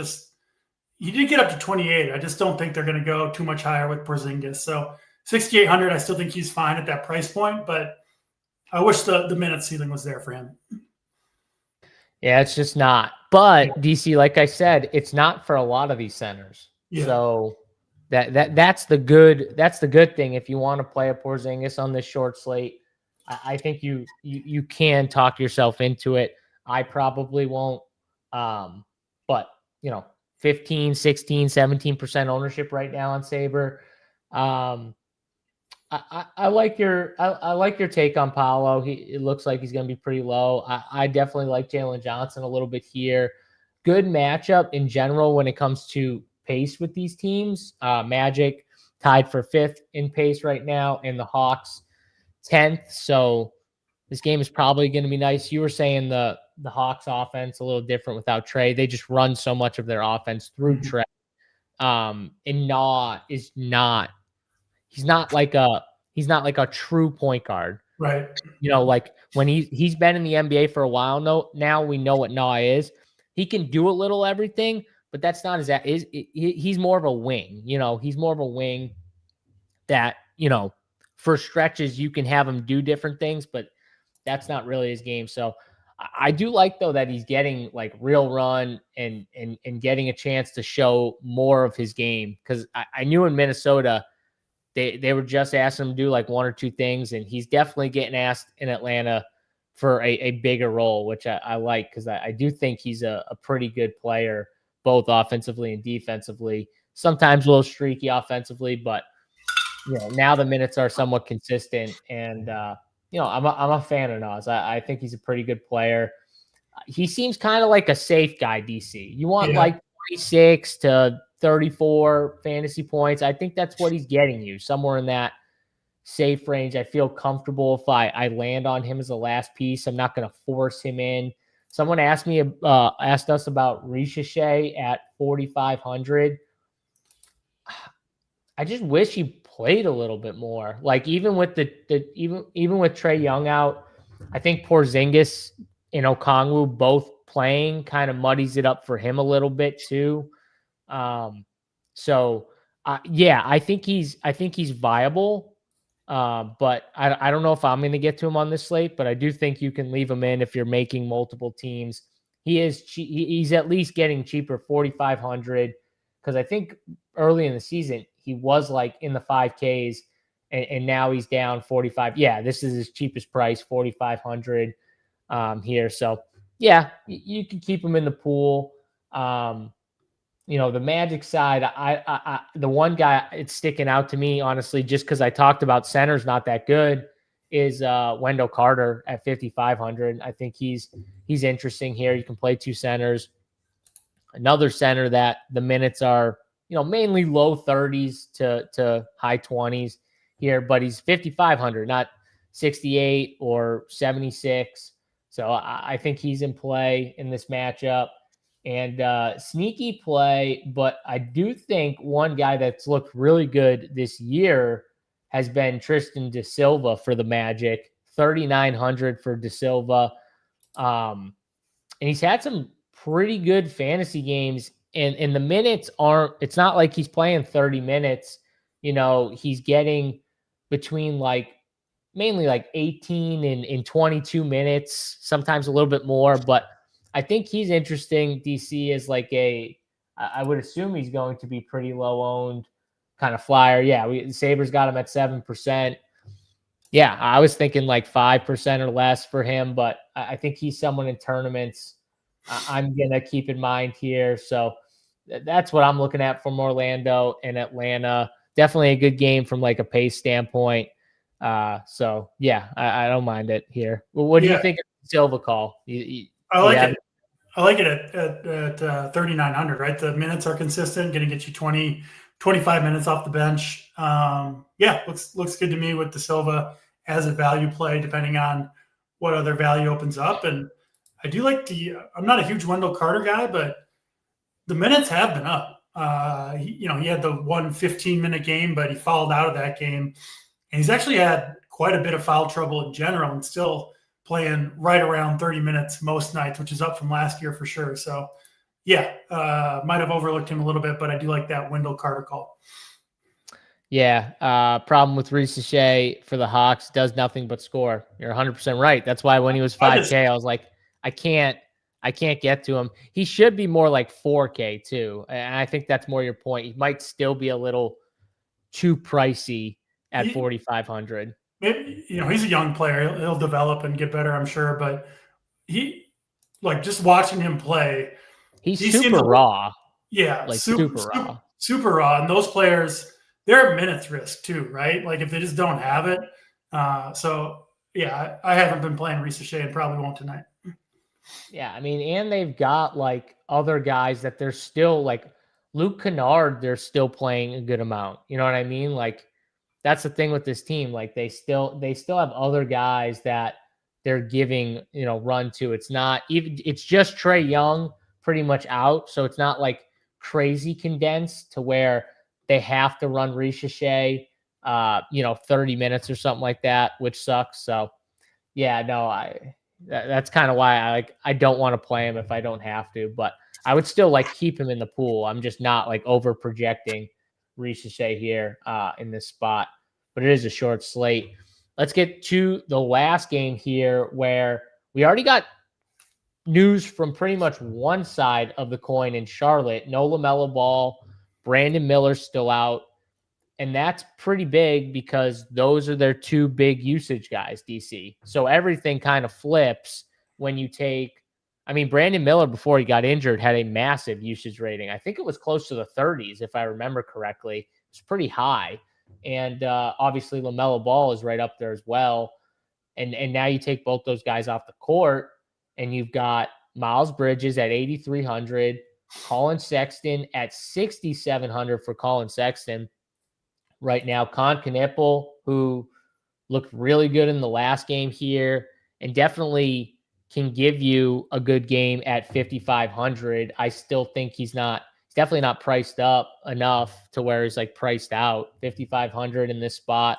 he did get up to 28. I just don't think they're going to go too much higher with Porzingis. So 6,800, I still think he's fine at that price point, but I wish the minute ceiling was there for him. Yeah, it's just not. But DC, like I said, it's not for a lot of these centers. Yeah. So that's the good thing. If you want to play a Porzingis on this short slate, I think you can talk yourself into it. I probably won't. But 15, 16, 17% ownership right now on Saber. I like your take on Paolo. It looks like he's going to be pretty low. I definitely like Jalen Johnson a little bit here. Good matchup in general when it comes to pace with these teams. Magic tied for 5th in pace right now, and the Hawks 10th. So this game is probably going to be nice. You were saying the Hawks offense a little different without Trae. They just run so much of their offense through Trae. And Nah is not. He's not like a true point guard. Right. Like when he's been in the NBA for a while now we know what Nah is. He can do a little everything, but that's not he's more of a wing. He's more of a wing that, for stretches you can have him do different things, but that's not really his game. So I do like, though, that he's getting like real run and getting a chance to show more of his game. Because I knew in Minnesota, they were just asking him to do like one or two things, and he's definitely getting asked in Atlanta for a bigger role, which I like, because I do think he's a pretty good player, both offensively and defensively. Sometimes a little streaky offensively, but now the minutes are somewhat consistent, and I'm a fan of Nas. I think he's a pretty good player. He seems kind of like a safe guy, DC. You want like 26 to 34 fantasy points. I think that's what he's getting you, somewhere in that safe range. I feel comfortable if I land on him as a last piece. I'm not going to force him in. Someone asked us about Ricochet at 4,500. I just wish he played a little bit more. Like even with even with Trae Young out, I think Porzingis and Okongwu both playing kind of muddies it up for him a little bit too. I think he's viable. But I don't know if I'm going to get to him on this slate, but I do think you can leave him in if you're making multiple teams. He's at least getting cheaper, 4,500, because I think early in the season he was like in the 5Ks, and now he's down 45. Yeah, this is his cheapest price, 4,500 here. So yeah, you can keep him in the pool. The Magic side, I the one guy it's sticking out to me, honestly, just because I talked about centers not that good, is Wendell Carter at 5,500. I think he's interesting here. You can play two centers. Another center that the minutes are, mainly low 30s to high 20s here, but he's 5,500, not 68 or 76. So I think he's in play in this matchup. And sneaky play, but I do think one guy that's looked really good this year has been Tristan Da Silva for the Magic, 3,900 for Da Silva. And he's had some pretty good fantasy games, and the minutes it's not like he's playing 30 minutes. He's getting between mainly 18 and 22 minutes, sometimes a little bit more, but I think he's interesting. DC is I would assume he's going to be pretty low owned kind of flyer. Yeah, Sabres got him at 7%. Yeah, I was thinking 5% or less for him, but I think he's someone in tournaments I'm going to keep in mind here. So that's what I'm looking at from Orlando and Atlanta. Definitely a good game from a pace standpoint. So yeah, I don't mind it here. Well, what do you think of the Silva call? I Do you like have it. I like it at 3,900, right? The minutes are consistent, going to get you 20, 25 minutes off the bench. Yeah, looks good to me with De Silva as a value play, depending on what other value opens up. And I do like I'm not a huge Wendell Carter guy, but the minutes have been up. He had the one 15-minute game, but he fouled out of that game. And he's actually had quite a bit of foul trouble in general and still playing right around 30 minutes most nights, which is up from last year for sure. So, yeah, might have overlooked him a little bit, but I do like that Wendell Carter call. Yeah. Problem with Risache for the Hawks, does nothing but score. You're 100% right. That's why when he was 5K, I was like, I can't get to him. He should be more like 4K too. And I think that's more your point. He might still be a little too pricey at 4,500. Maybe, he's a young player. He'll develop and get better, I'm sure. But just watching him play, he's super raw. Yeah, like super raw. Super raw. And those players, they're at minutes risk too, right? Like if they just don't have it. So yeah, I haven't been playing Risache and probably won't tonight. Yeah, I mean, and they've got like other guys that they're still like Luke Kennard, they're still playing a good amount. You know what I mean? Like that's the thing with this team. Like they still have other guys that they're giving, run to. It's not even, it's just Trae Young pretty much out. So it's not like crazy condensed to where they have to run Risache, 30 minutes or something like that, which sucks. So yeah, no, that's kind of why I don't want to play him if I don't have to, but I would still like keep him in the pool. I'm just not like over projecting Risache here in this spot, but it is a short slate. Let's get to the last game here where we already got news from pretty much one side of the coin in Charlotte. No LaMelo Ball, Brandon Miller's still out. And that's pretty big because those are their two big usage guys, DC. So everything kind of flips when you take, Brandon Miller, before he got injured, had a massive usage rating. I think it was close to the 30s, if I remember correctly. It's pretty high. And obviously LaMelo Ball is right up there as well. And now you take both those guys off the court and you've got Miles Bridges at 8,300, Colin Sexton at 6,700 for Colin Sexton. Right now, Con Knipple, who looked really good in the last game here and definitely can give you a good game at 5,500. I still think he's definitely not priced up enough to where he's like priced out. 5,500 in this spot.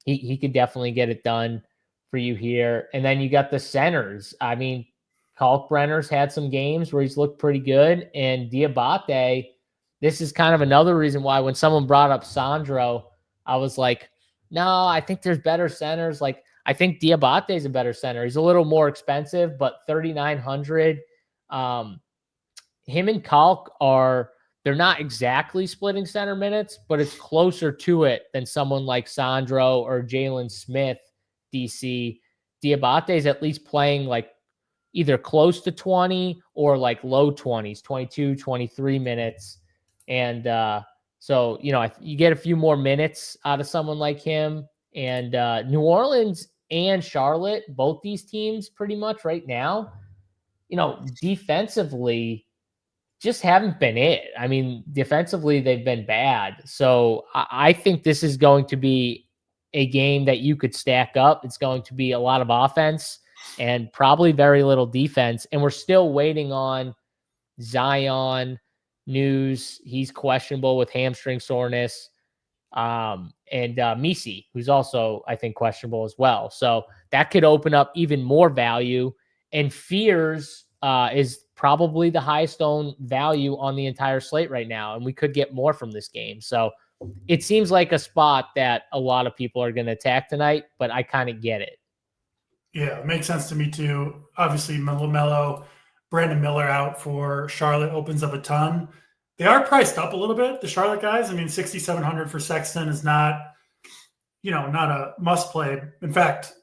He could definitely get it done for you here. And then you got the centers. Kalkbrenner's had some games where he's looked pretty good, and Diabate, this is kind of another reason why when someone brought up Sandro, I was like, no, I think there's better centers. Like, I think Diabate is a better center. He's a little more expensive, but 3,900. Him and Kalk they're not exactly splitting center minutes, but it's closer to it than someone like Sandro or Jalen Smith, DC. Diabate is at least playing like either close to 20 or like low 20s, 22, 23 minutes. And so, you get a few more minutes out of someone like him. And New Orleans and Charlotte, both these teams pretty much right now, defensively just haven't been it. Defensively, they've been bad. So I think this is going to be a game that you could stack up. It's going to be a lot of offense and probably very little defense. And we're still waiting on Zion news. He's questionable with hamstring soreness. And Misi, who's also, I think, questionable as well. So that could open up even more value. And Fears is probably the highest owned value on the entire slate right now. And we could get more from this game. So it seems like a spot that a lot of people are going to attack tonight, but I kind of get it. Yeah, it makes sense to me too. Obviously, LaMelo, Brandon Miller out for Charlotte opens up a ton. They are priced up a little bit, the Charlotte guys. 6,700 for Sexton is not a must play. In fact,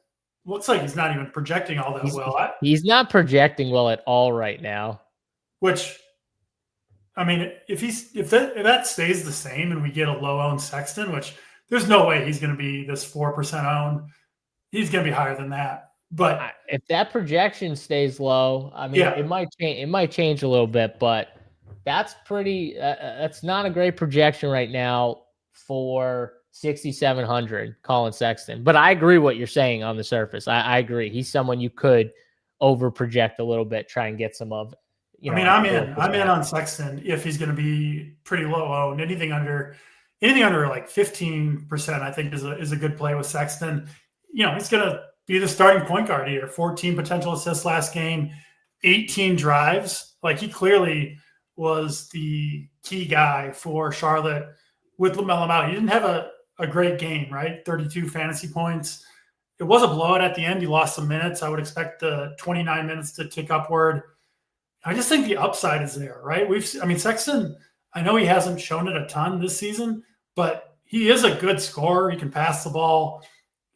looks like he's not even projecting all that well. He's not projecting well at all right now. Which, if that stays the same and we get a low owned Sexton, which there's no way he's going to be this 4% owned. He's going to be higher than that. But If that projection stays low, I mean, yeah, it might change. It might change a little bit, but that's pretty. That's not a great projection right now for 6,700 Colin Sexton. But I agree what you're saying on the surface. I agree. He's someone you could over project a little bit, try and get some of, I mean, at I'm in 4%. on Sexton if he's going to be pretty low owned. Anything under like 15%, I think is a good play with Sexton. He's going to be the starting point guard here. 14 potential assists last game, 18 drives. Like he clearly was the key guy for Charlotte with LaMelo out. He didn't have a great game, right? 32 fantasy points. It was a blowout at the end. He lost some minutes. I would expect the 29 minutes to tick upward. I just think the upside is there, right? Sexton, I know he hasn't shown it a ton this season, but he is a good scorer. He can pass the ball.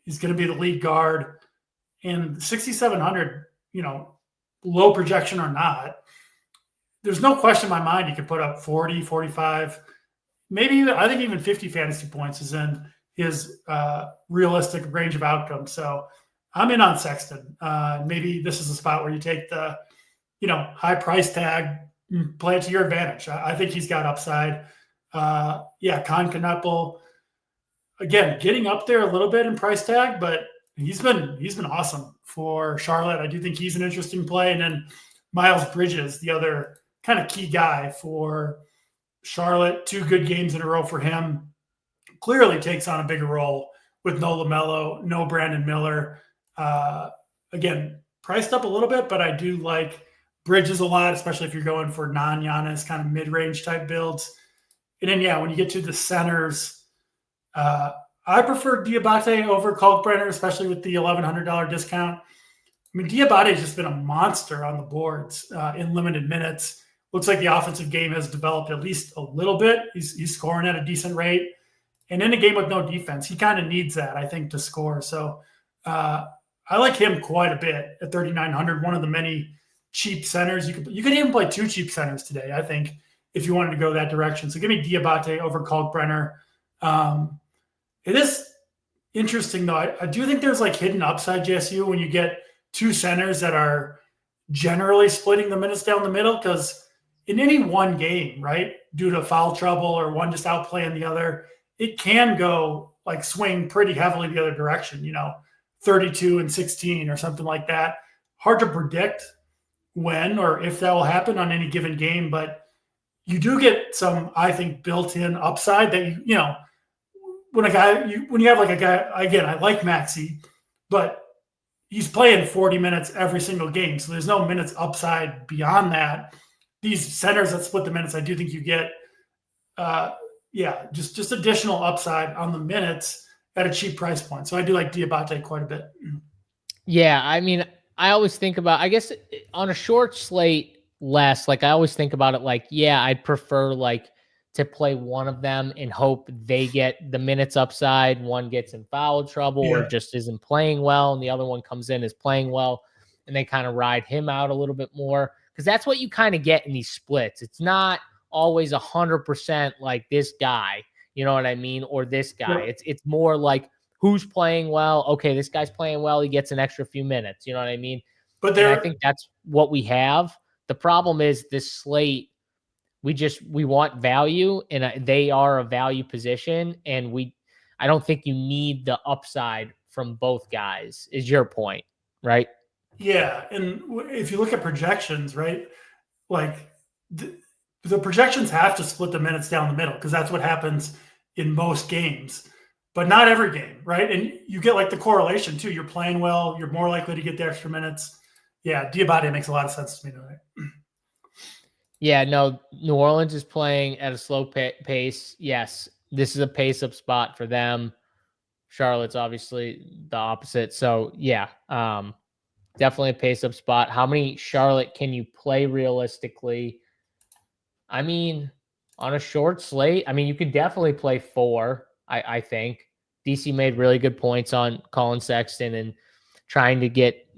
He's going to be the lead guard. And 6,700, low projection or not, there's no question in my mind he could put up 40, 45, maybe I think even 50 fantasy points is in his realistic range of outcomes. So I'm in on Sexton. Maybe this is a spot where you take the high price tag, play it to your advantage. I think he's got upside. Con Knuppel, again, getting up there a little bit in price tag, but he's been awesome for Charlotte. I do think he's an interesting play. And then Miles Bridges, the other kind of key guy for Charlotte, 2 good games in a row for him. Clearly takes on a bigger role with no LaMelo, no Brandon Miller. Again, priced up a little bit, but I do like Bridges a lot, especially if you're going for non-Giannis kind of mid-range type builds. And then, when you get to the centers, I prefer Diabate over Kalkbrenner, especially with the $1,100 discount. I mean, Diabate has just been a monster on the boards in limited minutes. Looks like the offensive game has developed at least a little bit. He's scoring at a decent rate. And in a game with no defense, he kind of needs that, I think, to score. So I like him quite a bit at 3,900, one of the many cheap centers. You could even play 2 cheap centers today, I think, if you wanted to go that direction. So give me Diabate over Kalkbrenner. It is interesting, though. I do think there's like hidden upside, JSU, when you get 2 centers that are generally splitting the minutes down the middle, because in any one game, right, due to foul trouble or one just outplaying the other, it can go like swing pretty heavily the other direction, 32 and 16 or something like that. Hard to predict when or if that will happen on any given game, but you do get some, I think, built-in upside that when you have like a guy, again, I like Maxey, but he's playing 40 minutes every single game, so there's no minutes upside beyond that. These centers that split the minutes, I do think you get, just additional upside on the minutes at a cheap price point. So I do like Diabate quite a bit. Yeah, I mean, I always think about, I guess on a short slate less, like I always think about it like, I'd prefer like to play one of them and hope they get the minutes upside. One gets in foul trouble or just isn't playing well, and the other one comes in is playing well, and they kind of ride him out a little bit more, because that's what you kind of get in these splits. It's not always 100% like this guy, you know what I mean, or this guy. Yeah. It's more like who's playing well. Okay, this guy's playing well. He gets an extra few minutes. You know what I mean? But I think that's what we have. The problem is this slate. We want value, and they are a value position, and I don't think you need the upside from both guys, is your point, right? Yeah, and if you look at projections, right, like the projections have to split the minutes down the middle, because that's what happens in most games, but not every game, right? And you get like the correlation too. You're playing well, you're more likely to get the extra minutes. Yeah, Diabate makes a lot of sense to me tonight. Yeah, no, New Orleans is playing at a slow pace. Yes, this is a pace-up spot for them. Charlotte's obviously the opposite. So, definitely a pace-up spot. How many Charlotte can you play realistically? I mean, on a short slate, you could definitely play 4, I think. DC made really good points on Colin Sexton and trying to get,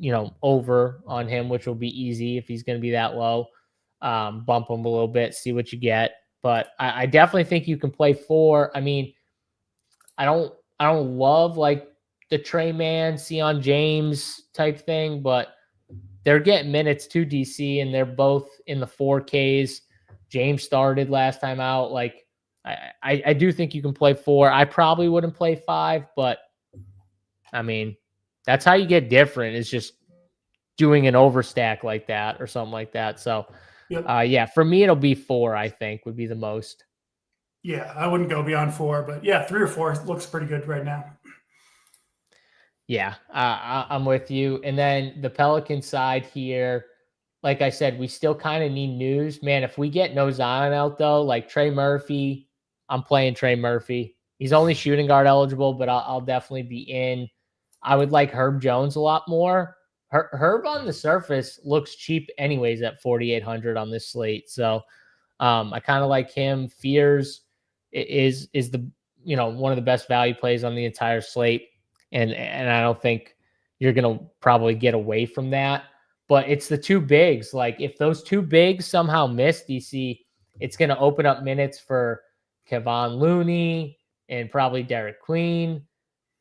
over on him, which will be easy if he's going to be that low. Bump them a little bit, see what you get. But I definitely think you can play 4. I don't love like the Trey Man, Sion James type thing, but they're getting minutes to DC, and they're both in the 4Ks. James started last time out. Like, I do think you can play 4. I probably wouldn't play 5, but I mean, that's how you get different, is just doing an overstack like that or something like that. So, Yep. yeah, for me, it'll be 4, I think, would be the most. Yeah, I wouldn't go beyond 4, but yeah, 3 or 4 looks pretty good right now. Yeah, I'm with you. And then the Pelican side here, like I said, we still kind of need news. Man, if we get no Zion out, though, like Trey Murphy, I'm playing Trey Murphy. He's only shooting guard eligible, but I'll definitely be in. I would like Herb Jones a lot more. Herb on the surface looks cheap anyways at 4,800 on this slate. So I kind of like him. Fears is the one of the best value plays on the entire slate, and I don't think you're gonna probably get away from that. But it's the two bigs. Like, if those two bigs somehow miss DC, it's gonna open up minutes for Kevon Looney and probably Derek Queen.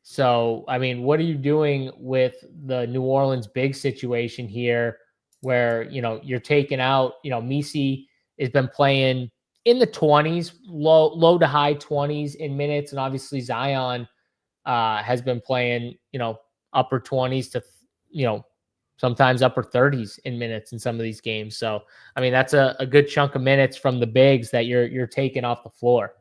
So, I mean, what are you doing with the New Orleans big situation here where, you're taking out, Misi has been playing in the 20s, low to high 20s in minutes. And obviously Zion has been playing, upper 20s to, sometimes upper 30s in minutes in some of these games. So, I mean, that's a good chunk of minutes from the bigs that you're taking off the floor.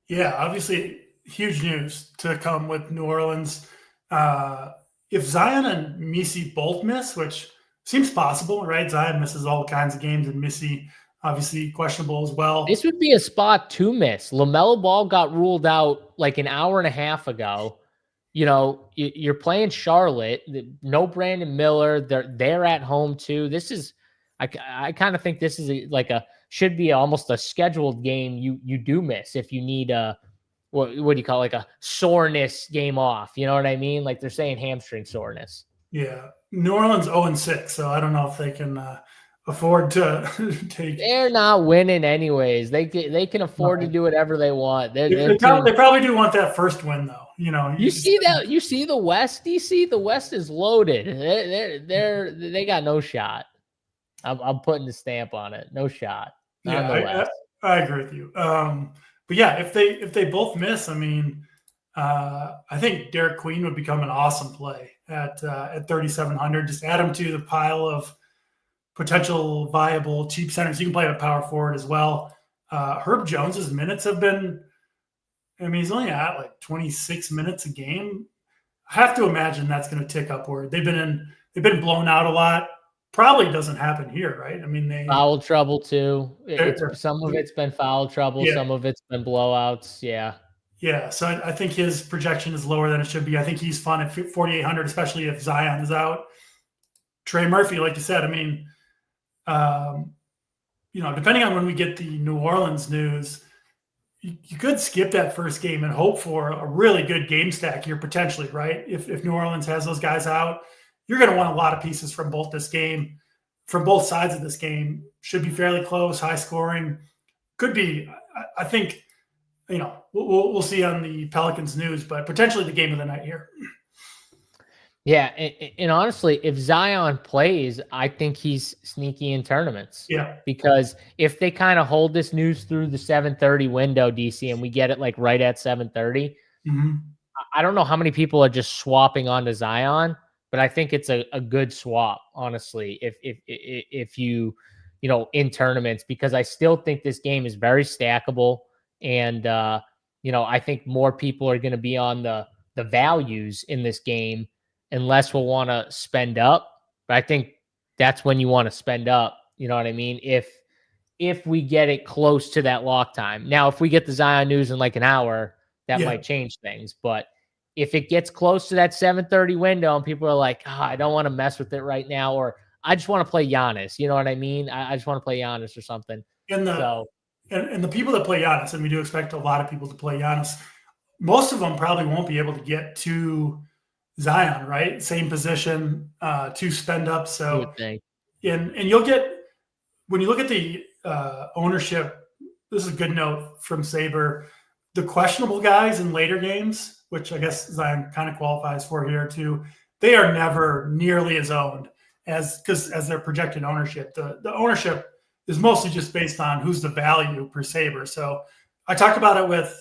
Yeah, obviously huge news to come with New Orleans. If Zion and Misi both miss, which seems possible, right? Zion misses all kinds of games, and Misi obviously questionable as well. This would be a spot to miss. LaMelo Ball got ruled out like an hour and a half ago. You're playing Charlotte. No Brandon Miller. They're at home too. This is, I kind of think this is should be almost a scheduled game. You do miss if you need what do you call it, like a soreness game off? You know what I mean? Like, they're saying hamstring soreness. Yeah, New Orleans 0-6, so I don't know if they can afford to take. They're not winning anyways. They can afford to do whatever they want. They probably do want that first win, though. You see the West, DC. The West is loaded. They got no shot. I'm putting the stamp on it. No shot. Not in the West. I agree with you. But yeah, if they both miss, I mean, I think Derek Queen would become an awesome play at 3,700. Just add him to the pile of potential viable cheap centers. You can play a power forward as well. Herb Jones's minutes have been, I mean, he's only at like 26 minutes a game. I have to imagine that's going to tick upward. They've been blown out a lot. Probably doesn't happen here, right? I mean, foul trouble too. Some of it's been foul trouble. Yeah. Some of it's been blowouts. Yeah. Yeah. So I think his projection is lower than it should be. I think he's fun at 4,800, especially if Zion is out. Trey Murphy, like you said, I mean, depending on when we get the New Orleans news, you could skip that first game and hope for a really good game stack here potentially, right? If New Orleans has those guys out, you're going to want a lot of pieces from both sides of this game. Should be fairly close, high scoring. Could be, I think, we'll see on the Pelicans news, but potentially the game of the night here. Yeah, and honestly, if Zion plays, I think he's sneaky in tournaments. Yeah. Because if they kind of hold this news through the 7:30 window, DC, and we get it like right at 7:30, I don't know how many people are just swapping onto Zion, but I think it's a good swap, honestly, if you in tournaments, because I still think this game is very stackable, and I think more people are going to be on the values in this game, unless we'll want to spend up. But I think that's when you want to spend up. You know what I mean? If we get it close to that lock time. Now, if we get the Zion news in like an hour, that might change things. But if it gets close to that 7:30 window and people are like, I don't want to mess with it right now, or I just want to play Giannis. You know what I mean? I just want to play Giannis or something. And the people that play Giannis, and we do expect a lot of people to play Giannis, most of them probably won't be able to get to Zion, right? Same position, to spend up. So, and you'll get, when you look at the ownership, this is a good note from Saber. the questionable guys in later games, which I guess Zion kind of qualifies for here too, they are never nearly as owned as their projected ownership. The ownership is mostly just based on who's the value per saber. So I talked about it with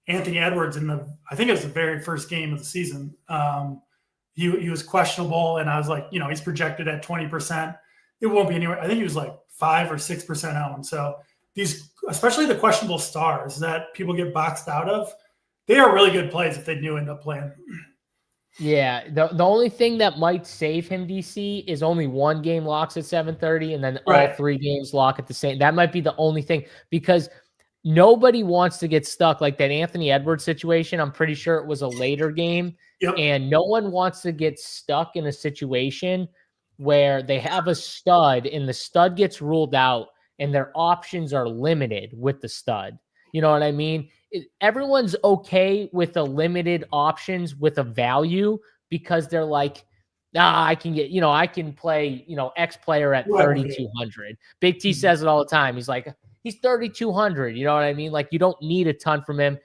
Anthony Edwards I think it was the very first game of the season. He was questionable, and I was like, he's projected at 20%. It won't be anywhere. I think he was like 5 or 6% owned. So these, especially the questionable stars that people get boxed out of, they are really good plays if they do end up playing. Yeah, the only thing that might save him, DC, is only one game locks at 7:30, and then all 3 games lock at the same. That might be the only thing, because nobody wants to get stuck like that Anthony Edwards situation. I'm pretty sure it was a later game, and no one wants to get stuck in a situation where they have a stud and the stud gets ruled out and their options are limited with the stud. You know what I mean? Everyone's okay with the limited options with a value, because they're like, I can get, I can play, X player at 3,200. Big T says it all the time. He's like, he's 3,200. You know what I mean? Like, you don't need a ton from him.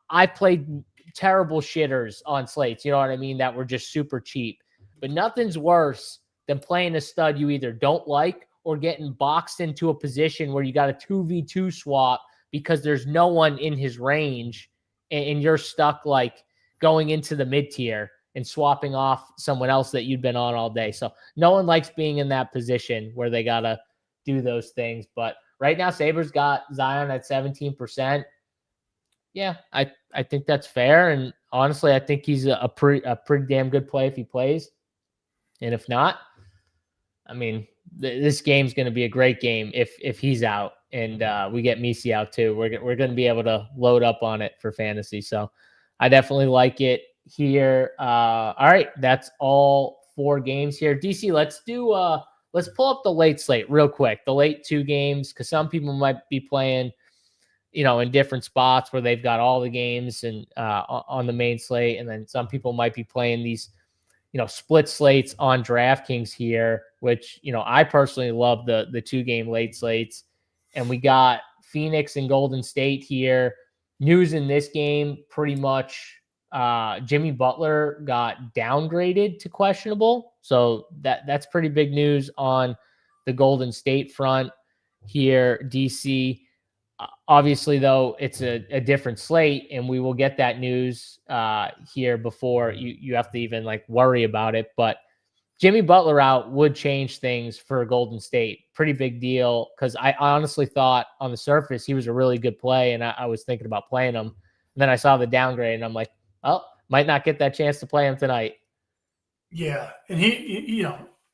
I played terrible shitters on slates, you know what I mean, that were just super cheap. But nothing's worse than playing a stud you either don't like or getting boxed into a position where you got a 2v2 swap because there's no one in his range, and you're stuck like going into the mid-tier and swapping off someone else that you'd been on all day. So no one likes being in that position where they got to do those things. But right now, Sabres got Zion at 17%. Yeah, I think that's fair. And honestly, I think he's a pretty damn good play if he plays. And if not, I mean, this game's going to be a great game if he's out and we get Misi out too. We're going to be able to load up on it for fantasy. So I definitely like it here. All right, that's all 4 games here. DC, let's pull up the late slate real quick. The late 2 games, because some people might be playing, in different spots where they've got all the games and on the main slate, and then some people might be playing these split slates on DraftKings here, which, I personally love the 2-game late slates. And we got Phoenix and Golden State here. News in this game, pretty much Jimmy Butler got downgraded to questionable. So that's pretty big news on the Golden State front here, DC. Obviously, though, it's a different slate, and we will get that news here before you have to even worry about it. But Jimmy Butler out would change things for Golden State. Pretty big deal, because I honestly thought on the surface he was a really good play, and I was thinking about playing him. And then I saw the downgrade, and I'm like, well, might not get that chance to play him tonight. Yeah, and he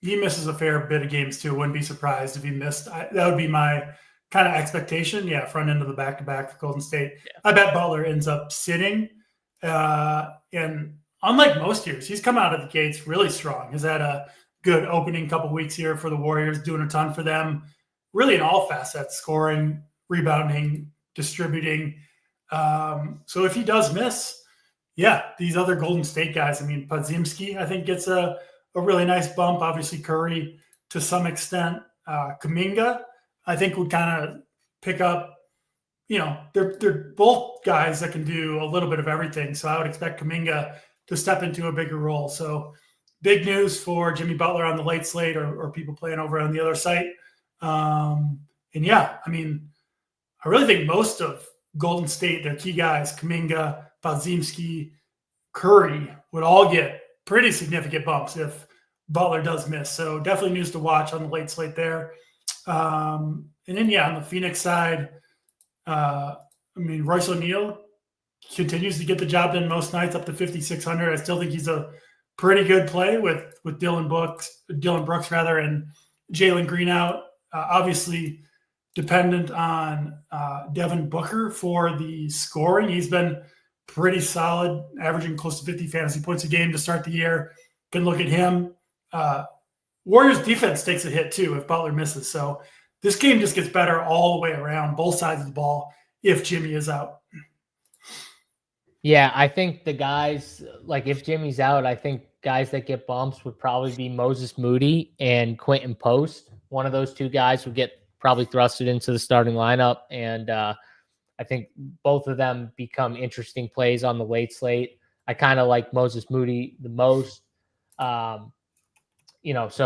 misses a fair bit of games too. Wouldn't be surprised if he missed. That would be my kind of expectation. Yeah, front end of the back-to-back for Golden State. Yeah. I bet Butler ends up sitting. And unlike most years, he's come out of the gates really strong. He's had a good opening couple weeks here for the Warriors, doing a ton for them, really in all facets, scoring, rebounding, distributing. So if he does miss, these other Golden State guys, I mean, Podziemski, I think, gets a really nice bump. Obviously, Curry to some extent. Kuminga, I think, would kind of pick up. They're both guys that can do a little bit of everything. So I would expect Kuminga to step into a bigger role. So big news for Jimmy Butler on the late slate or people playing over on the other site. I mean, I really think most of Golden State, their key guys, Kuminga, Podziemski, Curry, would all get pretty significant bumps if Butler does miss. So definitely news to watch on the late slate there. And then, on the Phoenix side, Royce O'Neal continues to get the job done most nights, up to 5,600. I still think he's a pretty good play with Dylan Brooks, and Jalen Green out. Obviously, dependent on Devin Booker for the scoring. He's been pretty solid, averaging close to 50 fantasy points a game to start the year. Can look at him. Warriors defense takes a hit too if Butler misses. So this game just gets better all the way around, both sides of the ball, if Jimmy is out. Yeah, I think the guys, if Jimmy's out, I think guys that get bumps would probably be Moses Moody and Quentin Post. One of those 2 guys would get probably thrusted into the starting lineup. And I think both of them become interesting plays on the late slate. I kind of like Moses Moody the most. So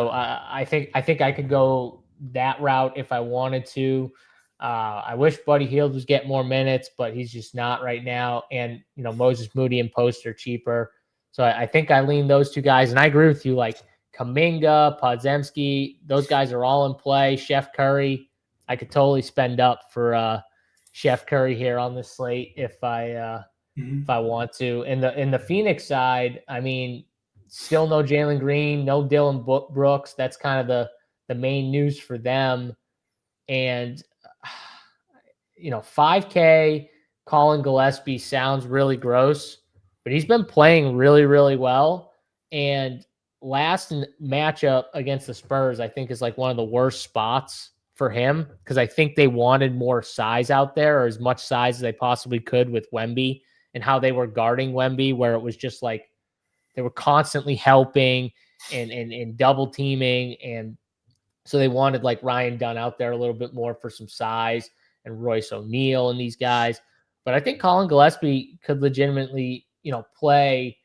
I think I could go that route if I wanted to. I wish Buddy Hield was getting more minutes, but he's just not right now. And Moses Moody and Post are cheaper, so I think I lean those two guys. And I agree with you, like Kuminga, Podziemski, those guys are all in play. Chef Curry, I could totally spend up for Chef Curry here on the slate if I want to. In the Phoenix side, I mean, still no Jalen Green, no Dylan Brooks. That's kind of the main news for them. And 5K Colin Gillespie sounds really gross, but he's been playing really, really well. And last matchup against the Spurs, I think, is like one of the worst spots for him because I think they wanted more size out there, or as much size as they possibly could with Wemby, and how they were guarding Wemby, where it was just like they were constantly helping and double teaming. And so they wanted like Ryan Dunn out there a little bit more for some size, and Royce O'Neal and these guys. But I think Colin Gillespie could legitimately, play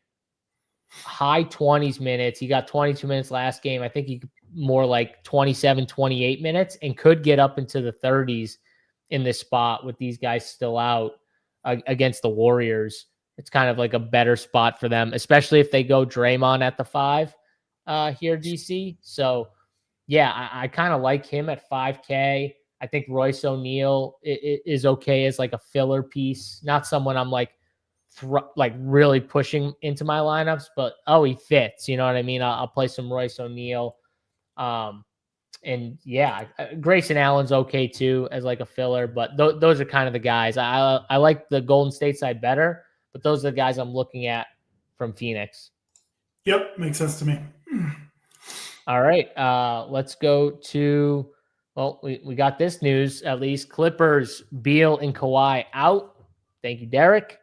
high 20s minutes. He got 22 minutes last game. I think he could more like 27, 28 minutes, and could get up into the 30s in this spot with these guys still out against the Warriors. It's kind of like a better spot for them, especially if they go Draymond at the 5 here, DC. So, yeah, I kind of like him at 5K. I think Royce O'Neal is okay as like a filler piece, not someone I'm like really pushing into my lineups, but he fits. You know what I mean? I'll play some Royce O'Neal. And yeah, Grayson Allen's okay too as like a filler, but those are kind of the guys. I like the Golden State side better, but those are the guys I'm looking at from Phoenix. Yep, makes sense to me. All right, let's go to, we got this news at least. Clippers, Beal and Kawhi out. Thank you, Derek.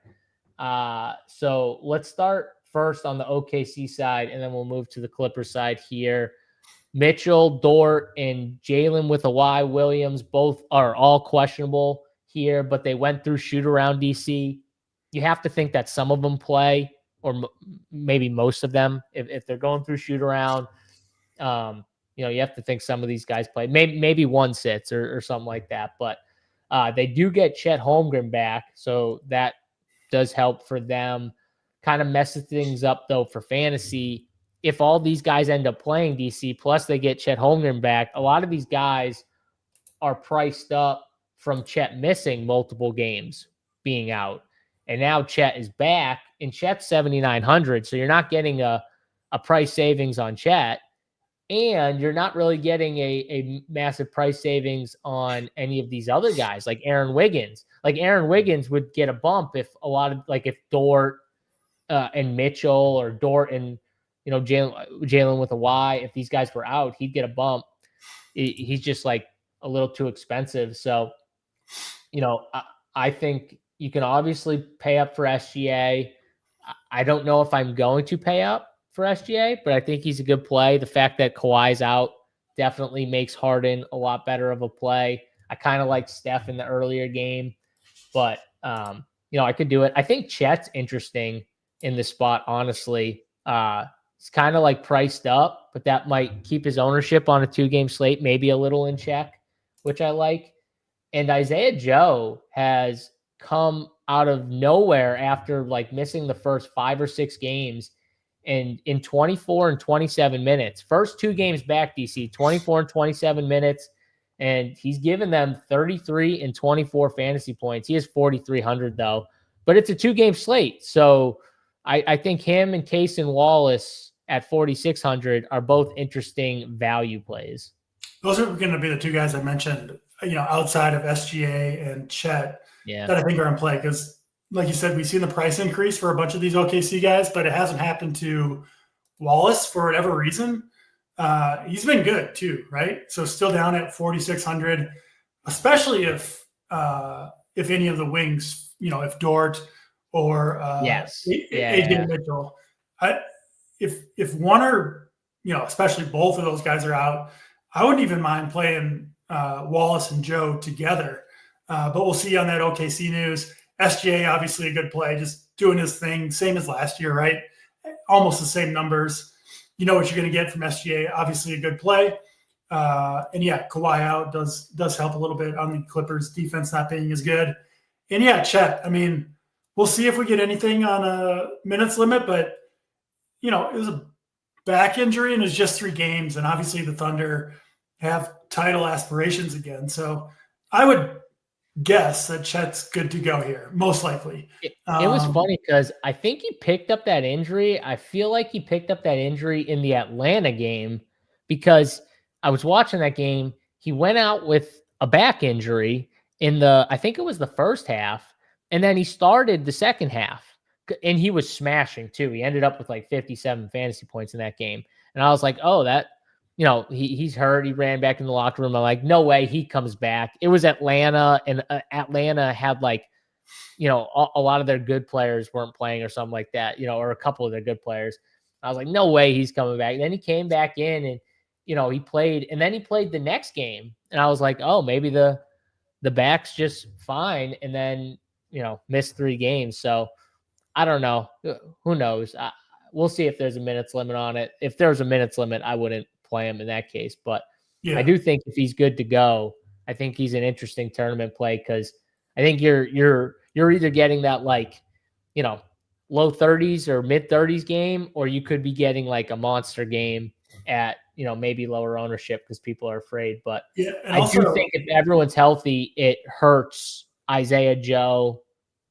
So let's start first on the OKC side, and then we'll move to the Clippers side here. Mitchell, Dort, and Jalen with a Y Williams both are all questionable here, but they went through shoot around DC. You have to think that some of them play, or maybe most of them, if they're going through shoot around. You have to think some of these guys play. Maybe one sits or something like that. But they do get Chet Holmgren back, so that does help for them. Kind of messes things up, though, for fantasy. If all these guys end up playing DC, plus they get Chet Holmgren back, a lot of these guys are priced up from Chet missing multiple games being out. And now Chet is back, and Chet's 7,900, so you're not getting a price savings on Chet. And you're not really getting a massive price savings on any of these other guys, like Aaron Wiggins. Like Aaron Wiggins would get a bump if if Dort and Mitchell, or Dort and Jalen with a Y, if these guys were out, he'd get a bump. He's just like a little too expensive. So, I think you can obviously pay up for SGA. I don't know if I'm going to pay up for SGA, but I think he's a good play. The fact that Kawhi's out definitely makes Harden a lot better of a play. I kind of like Steph in the earlier game, but I could do it. I think Chet's interesting in this spot, honestly. It's kind of like priced up, but that might keep his ownership on a 2-game slate maybe a little in check, which I like. And Isaiah Joe has come out of nowhere after like missing the first 5 or 6 games, and in 24 and 27 minutes. First 2 games back, DC, 24 and 27 minutes, and he's given them 33 and 24 fantasy points. He has 4,300 though, but it's a 2-game slate. So I think him and Case and Wallace at 4,600 are both interesting value plays. Those are going to be the 2 guys I mentioned, outside of SGA and Chet, that I think are in play. Because like you said, we've seen the price increase for a bunch of these OKC guys, but it hasn't happened to Wallace for whatever reason. He's been good too, right? So still down at 4,600, especially if any of the wings, if Dort or AJ Mitchell, if one or especially both of those guys are out, I wouldn't even mind playing Wallace and Joe together. But we'll see on that OKC news. SGA, obviously a good play, just doing his thing, same as last year, right? Almost the same numbers. You know what you're going to get from SGA. Obviously a good play. And yeah, Kawhi out does help a little bit on the Clippers defense not being as good. And yeah, Chet, I mean, we'll see if we get anything on a minutes limit, but it was a back injury and it's just 3 games. And obviously the Thunder have title aspirations again. So I would guess that Chet's good to go here, most likely. It was funny because I think he picked up that injury. I feel like he picked up that injury in the Atlanta game because I was watching that game. He went out with a back injury I think it was the first half, and then he started the second half, and he was smashing too. He ended up with like 57 fantasy points in that game. And I was like, oh, that, he's hurt. He ran back in the locker room. I'm like, no way he comes back. It was Atlanta, and Atlanta had like, a lot of their good players weren't playing or something like that, or a couple of their good players. I was like, no way he's coming back. And then he came back in and, he played, and then he played the next game. And I was like, oh, maybe the back's just fine. And then, missed 3 games. So I don't know. Who knows? We'll see if there's a minutes limit on it. If there's a minutes limit, I wouldn't play him in that case. But yeah. I do think if he's good to go, I think he's an interesting tournament play because I think you're either getting that like, low 30s or mid 30s game, or you could be getting like a monster game at, maybe lower ownership because people are afraid. But yeah, and I do think if everyone's healthy, it hurts Isaiah Joe,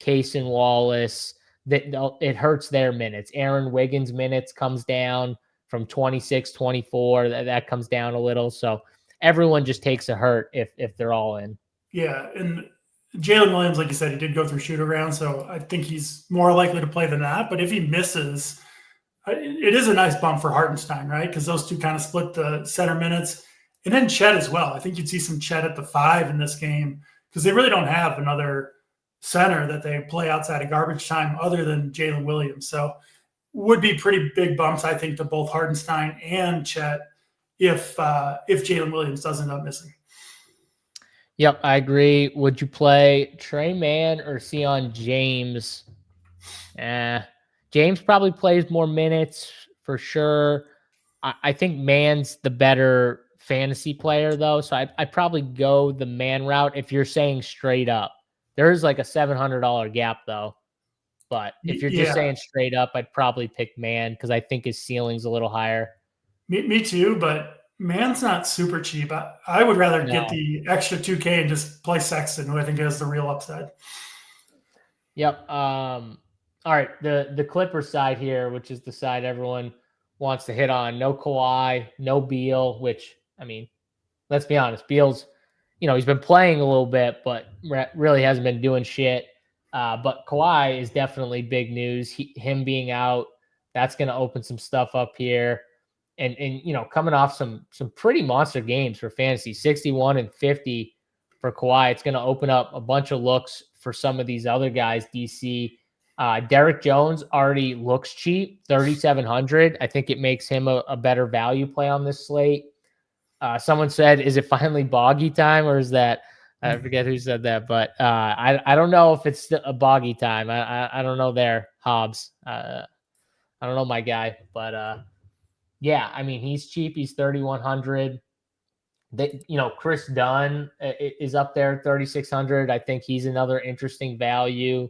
Cason Wallace. It hurts their minutes. Aaron Wiggins' minutes comes down from 26, 24. That comes down a little. So everyone just takes a hurt if they're all in. Yeah, and Jalen Williams, like you said, he did go through shoot around, so I think he's more likely to play than that. But if he misses, it is a nice bump for Hartenstein, right? Because those two kind of split the center minutes. And then Chet as well. I think you'd see some Chet at the 5 in this game because they really don't have another center that they play outside of garbage time other than Jalen Williams. So would be pretty big bumps, I think, to both Hartenstein and Chet if Jalen Williams does end up missing. Yep, I agree. Would you play Trey Mann or Sion James? James probably plays more minutes for sure. I think Mann's the better fantasy player, though. So I'd probably go the Mann route if you're saying straight up. There is like a $700 gap, though. But if you're just saying straight up, I'd probably pick Mann because I think his ceiling's a little higher. Me too, but Mann's not super cheap. I would rather get the extra 2K and just play Sexton, who I think has the real upside. Yep. All right, the Clippers side here, which is the side everyone wants to hit on. No Kawhi, no Beal, which, I mean, let's be honest. Beal's, he's been playing a little bit, but really hasn't been doing shit. But Kawhi is definitely big news. Him being out, that's going to open some stuff up here. And coming off some pretty monster games for fantasy, 61 and 50 for Kawhi. It's going to open up a bunch of looks for some of these other guys, DC. Derek Jones already looks cheap, 3,700. I think it makes him a better value play on this slate. Someone said, is it finally boggy time, or is that, I forget who said that, but I don't know if it's a boggy time. I don't know there, Hobbs. I don't know my guy, but yeah, I mean, he's cheap. He's 3,100. Chris Dunn is up there, 3,600. I think he's another interesting value.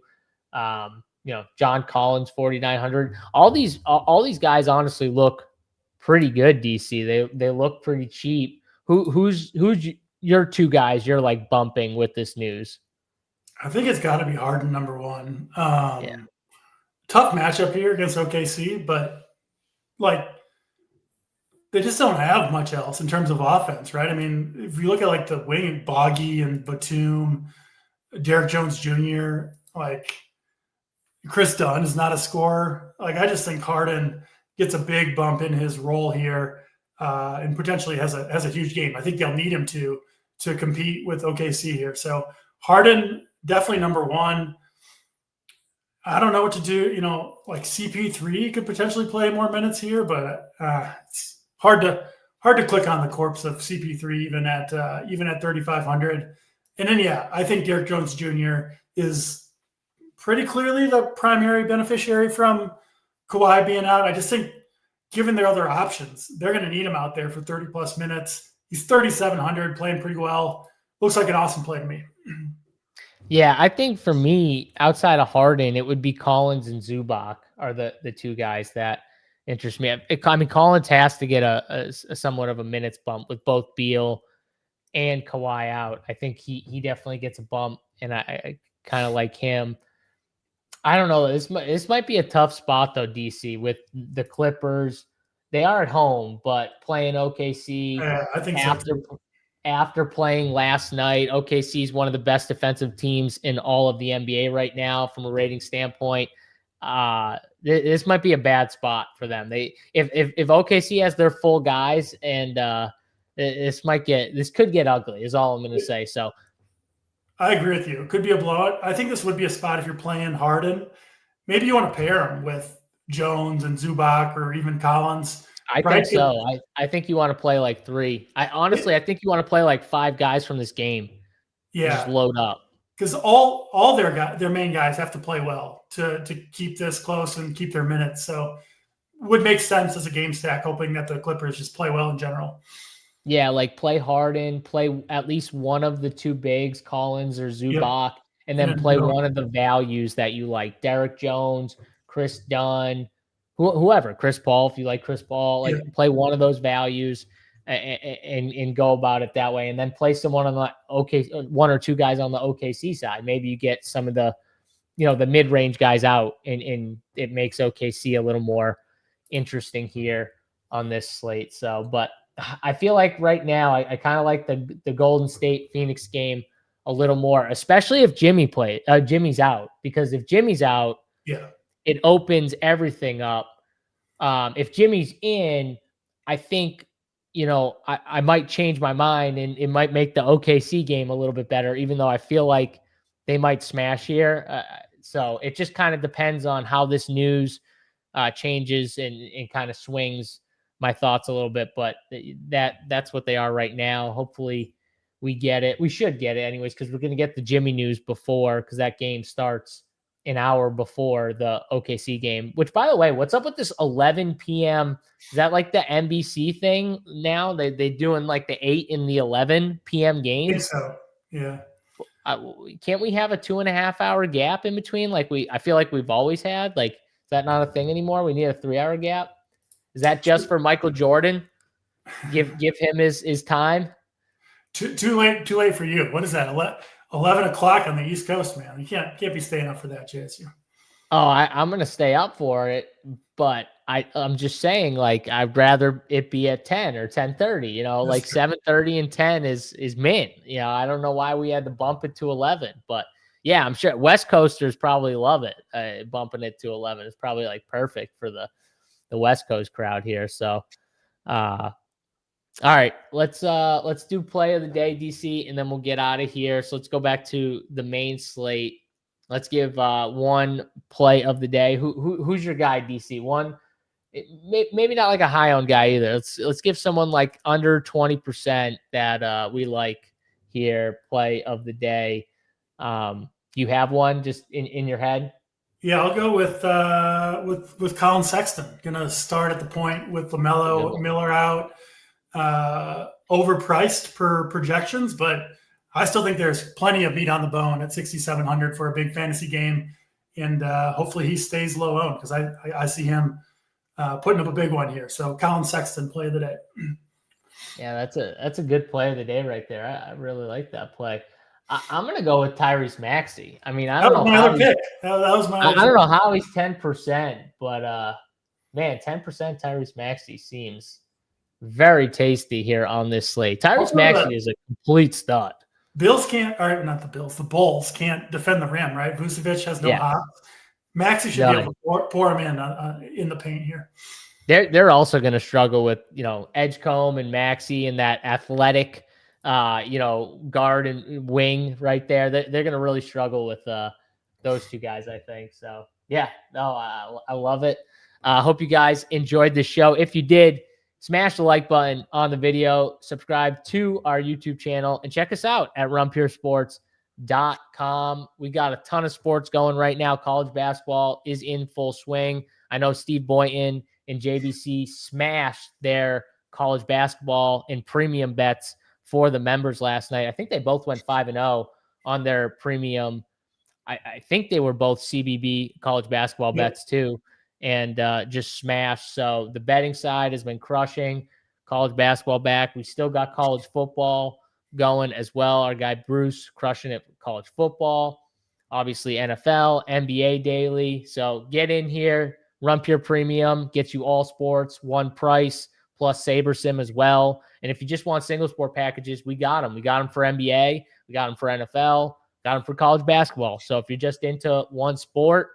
John Collins, 4,900. All these guys honestly look pretty good, DC. They look pretty cheap. Who's your 2 guys you're like bumping with this news? I think it's got to be Harden, number 1. Tough matchup here against OKC, but like they just don't have much else in terms of offense, right? I mean, if you look at like the wing, Boggy and Batum, Derek Jones Jr., like Chris Dunn is not a scorer. Like I just think Harden gets a big bump in his role here and potentially has a huge game. I think they'll need him to compete with OKC here. So Harden, definitely number 1. I don't know what to do. Like CP3 could potentially play more minutes here, but it's hard to click on the corpse of CP3 even at 3,500. And then, yeah, I think Derrick Jones Jr. is pretty clearly the primary beneficiary from Kawhi being out. I just think, given their other options, they're going to need him out there for 30 plus minutes. He's 3,700, playing pretty well. Looks like an awesome play to me. Yeah, I think for me, outside of Harden, it would be Collins and Zubac are the two guys that interest me. I mean, Collins has to get a somewhat of a minutes bump with both Beal and Kawhi out. I think he definitely gets a bump, and I kind of like him. I don't know. This might be a tough spot though, DC, with the Clippers. They are at home, but playing OKC I think after so. after playing last night, OKC is one of the best defensive teams in all of the NBA right now from a rating standpoint. This might be a bad spot for them. If OKC has their full guys, and this could get ugly, is all I'm going to say. So I agree with you. It could be a blowout. I think this would be a spot if you're playing Harden. Maybe you want to pair him with Jones and Zubac or even Collins. I think so. I think you want to play like three. I think you want to play like five guys from this game. Yeah, just load up, because all their main guys have to play well to keep this close and keep their minutes. So would make sense as a game stack, hoping that the Clippers just play well in general. Yeah, like play Harden, play at least one of the two bigs, Collins or Zubac, and then play one of the values that you like. Derrick Jones, Chris Dunn, whoever, Chris Paul, if you like Chris Paul, play one of those values and go about it that way. And then play someone on the one or two guys on the OKC side. Maybe you get some of the, the mid-range guys out, and it makes OKC a little more interesting here on this slate. So, but I feel like right now I kind of like the Golden State Phoenix game a little more, especially if Jimmy's out, because if Jimmy's out, it opens everything up. If Jimmy's in, I think, I might change my mind, and it might make the OKC game a little bit better, even though I feel like they might smash here. So it just kind of depends on how this news changes and kind of swings my thoughts a little bit, but that's what they are right now. Hopefully we get it. We should get it anyways, because we're going to get the Jimmy news before, because that game starts an hour before the OKC game, which, by the way, what's up with this 11 p.m.? Is that like the NBC thing now? They doing like the 8 and the 11 p.m. games? I think so. Yeah. Can't we have a 2.5 hour gap in between? I feel like we've always had. Like, is that not a thing anymore? We need a 3 hour gap. Is that just for Michael Jordan? Give him his time. Too late for you. What is that? 11 o'clock on the East Coast, man. You can't be staying up for that, JSU. Oh, I'm gonna stay up for it, but I'm just saying, like, I'd rather it be at 10 or 10:30. Like 7:30 and 10 is mint. I don't know why we had to bump it to 11, but yeah, I'm sure West Coasters probably love it. Bumping it to 11 is probably like perfect for the West Coast crowd here. So, all right, let's do play of the day, DC, and then we'll get out of here. So let's go back to the main slate. Let's give one play of the day. Who's your guy, DC? One, maybe not like a high owned guy either. Let's give someone like under 20% that we like here. Play of the day. You have one just in your head? Yeah, I'll go with Colin Sexton. Gonna start at the point with LaMelo Miller out. Overpriced per projections, but I still think there's plenty of meat on the bone at 6,700 for a big fantasy game, and hopefully he stays low owned, because I see him putting up a big one here. So Colin Sexton, play of the day. Yeah, that's a good play of the day right there. I really like that play. I'm gonna go with Tyrese Maxey. I mean, I don't know how pick. That was my. I don't know how he's 10%, but man, 10% Tyrese Maxey seems very tasty here on this slate. Tyrese Maxey is a complete stud. Bills can't, or not the Bills, the Bulls can't defend the rim, right? Vucevic has no hops. Maxey should be able to pour him in the paint here. They're also going to struggle with Edgecombe and Maxey and that athletic guard and wing right there. They're going to really struggle with those two guys, I think. So yeah, no, I love it. Hope you guys enjoyed the show. If you did, smash the like button on the video, subscribe to our YouTube channel, and check us out at runpuresports.com. We got a ton of sports going right now. College basketball is in full swing. I know Steve Boynton and JBC smashed their college basketball and premium bets for the members last night. I think they both went 5-0 on their premium. I think they were both CBB college basketball bets too, and just smashed. So the betting side has been crushing. College basketball back. We still got college football going as well. Our guy Bruce crushing it with college football. Obviously NFL, NBA daily. So get in here. Run Pure Premium gets you all sports, one price, plus SaberSim as well. And if you just want single sport packages, we got them. We got them for NBA. We got them for NFL. Got them for college basketball. So if you're just into one sport,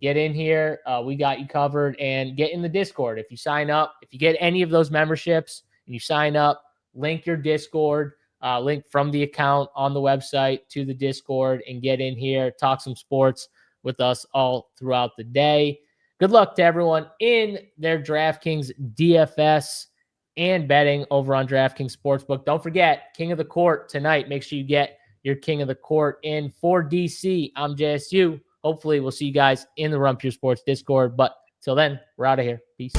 get in here. We got you covered, and get in the Discord. If you sign up, if you get any of those memberships and you sign up, link your Discord, link from the account on the website to the Discord, and get in here, talk some sports with us all throughout the day. Good luck to everyone in their DraftKings DFS and betting over on DraftKings Sportsbook. Don't forget, King of the Court tonight. Make sure you get your King of the Court in for DC. I'm JSU. Hopefully, we'll see you guys in the Run Pure Sports Discord. But till then, we're out of here. Peace.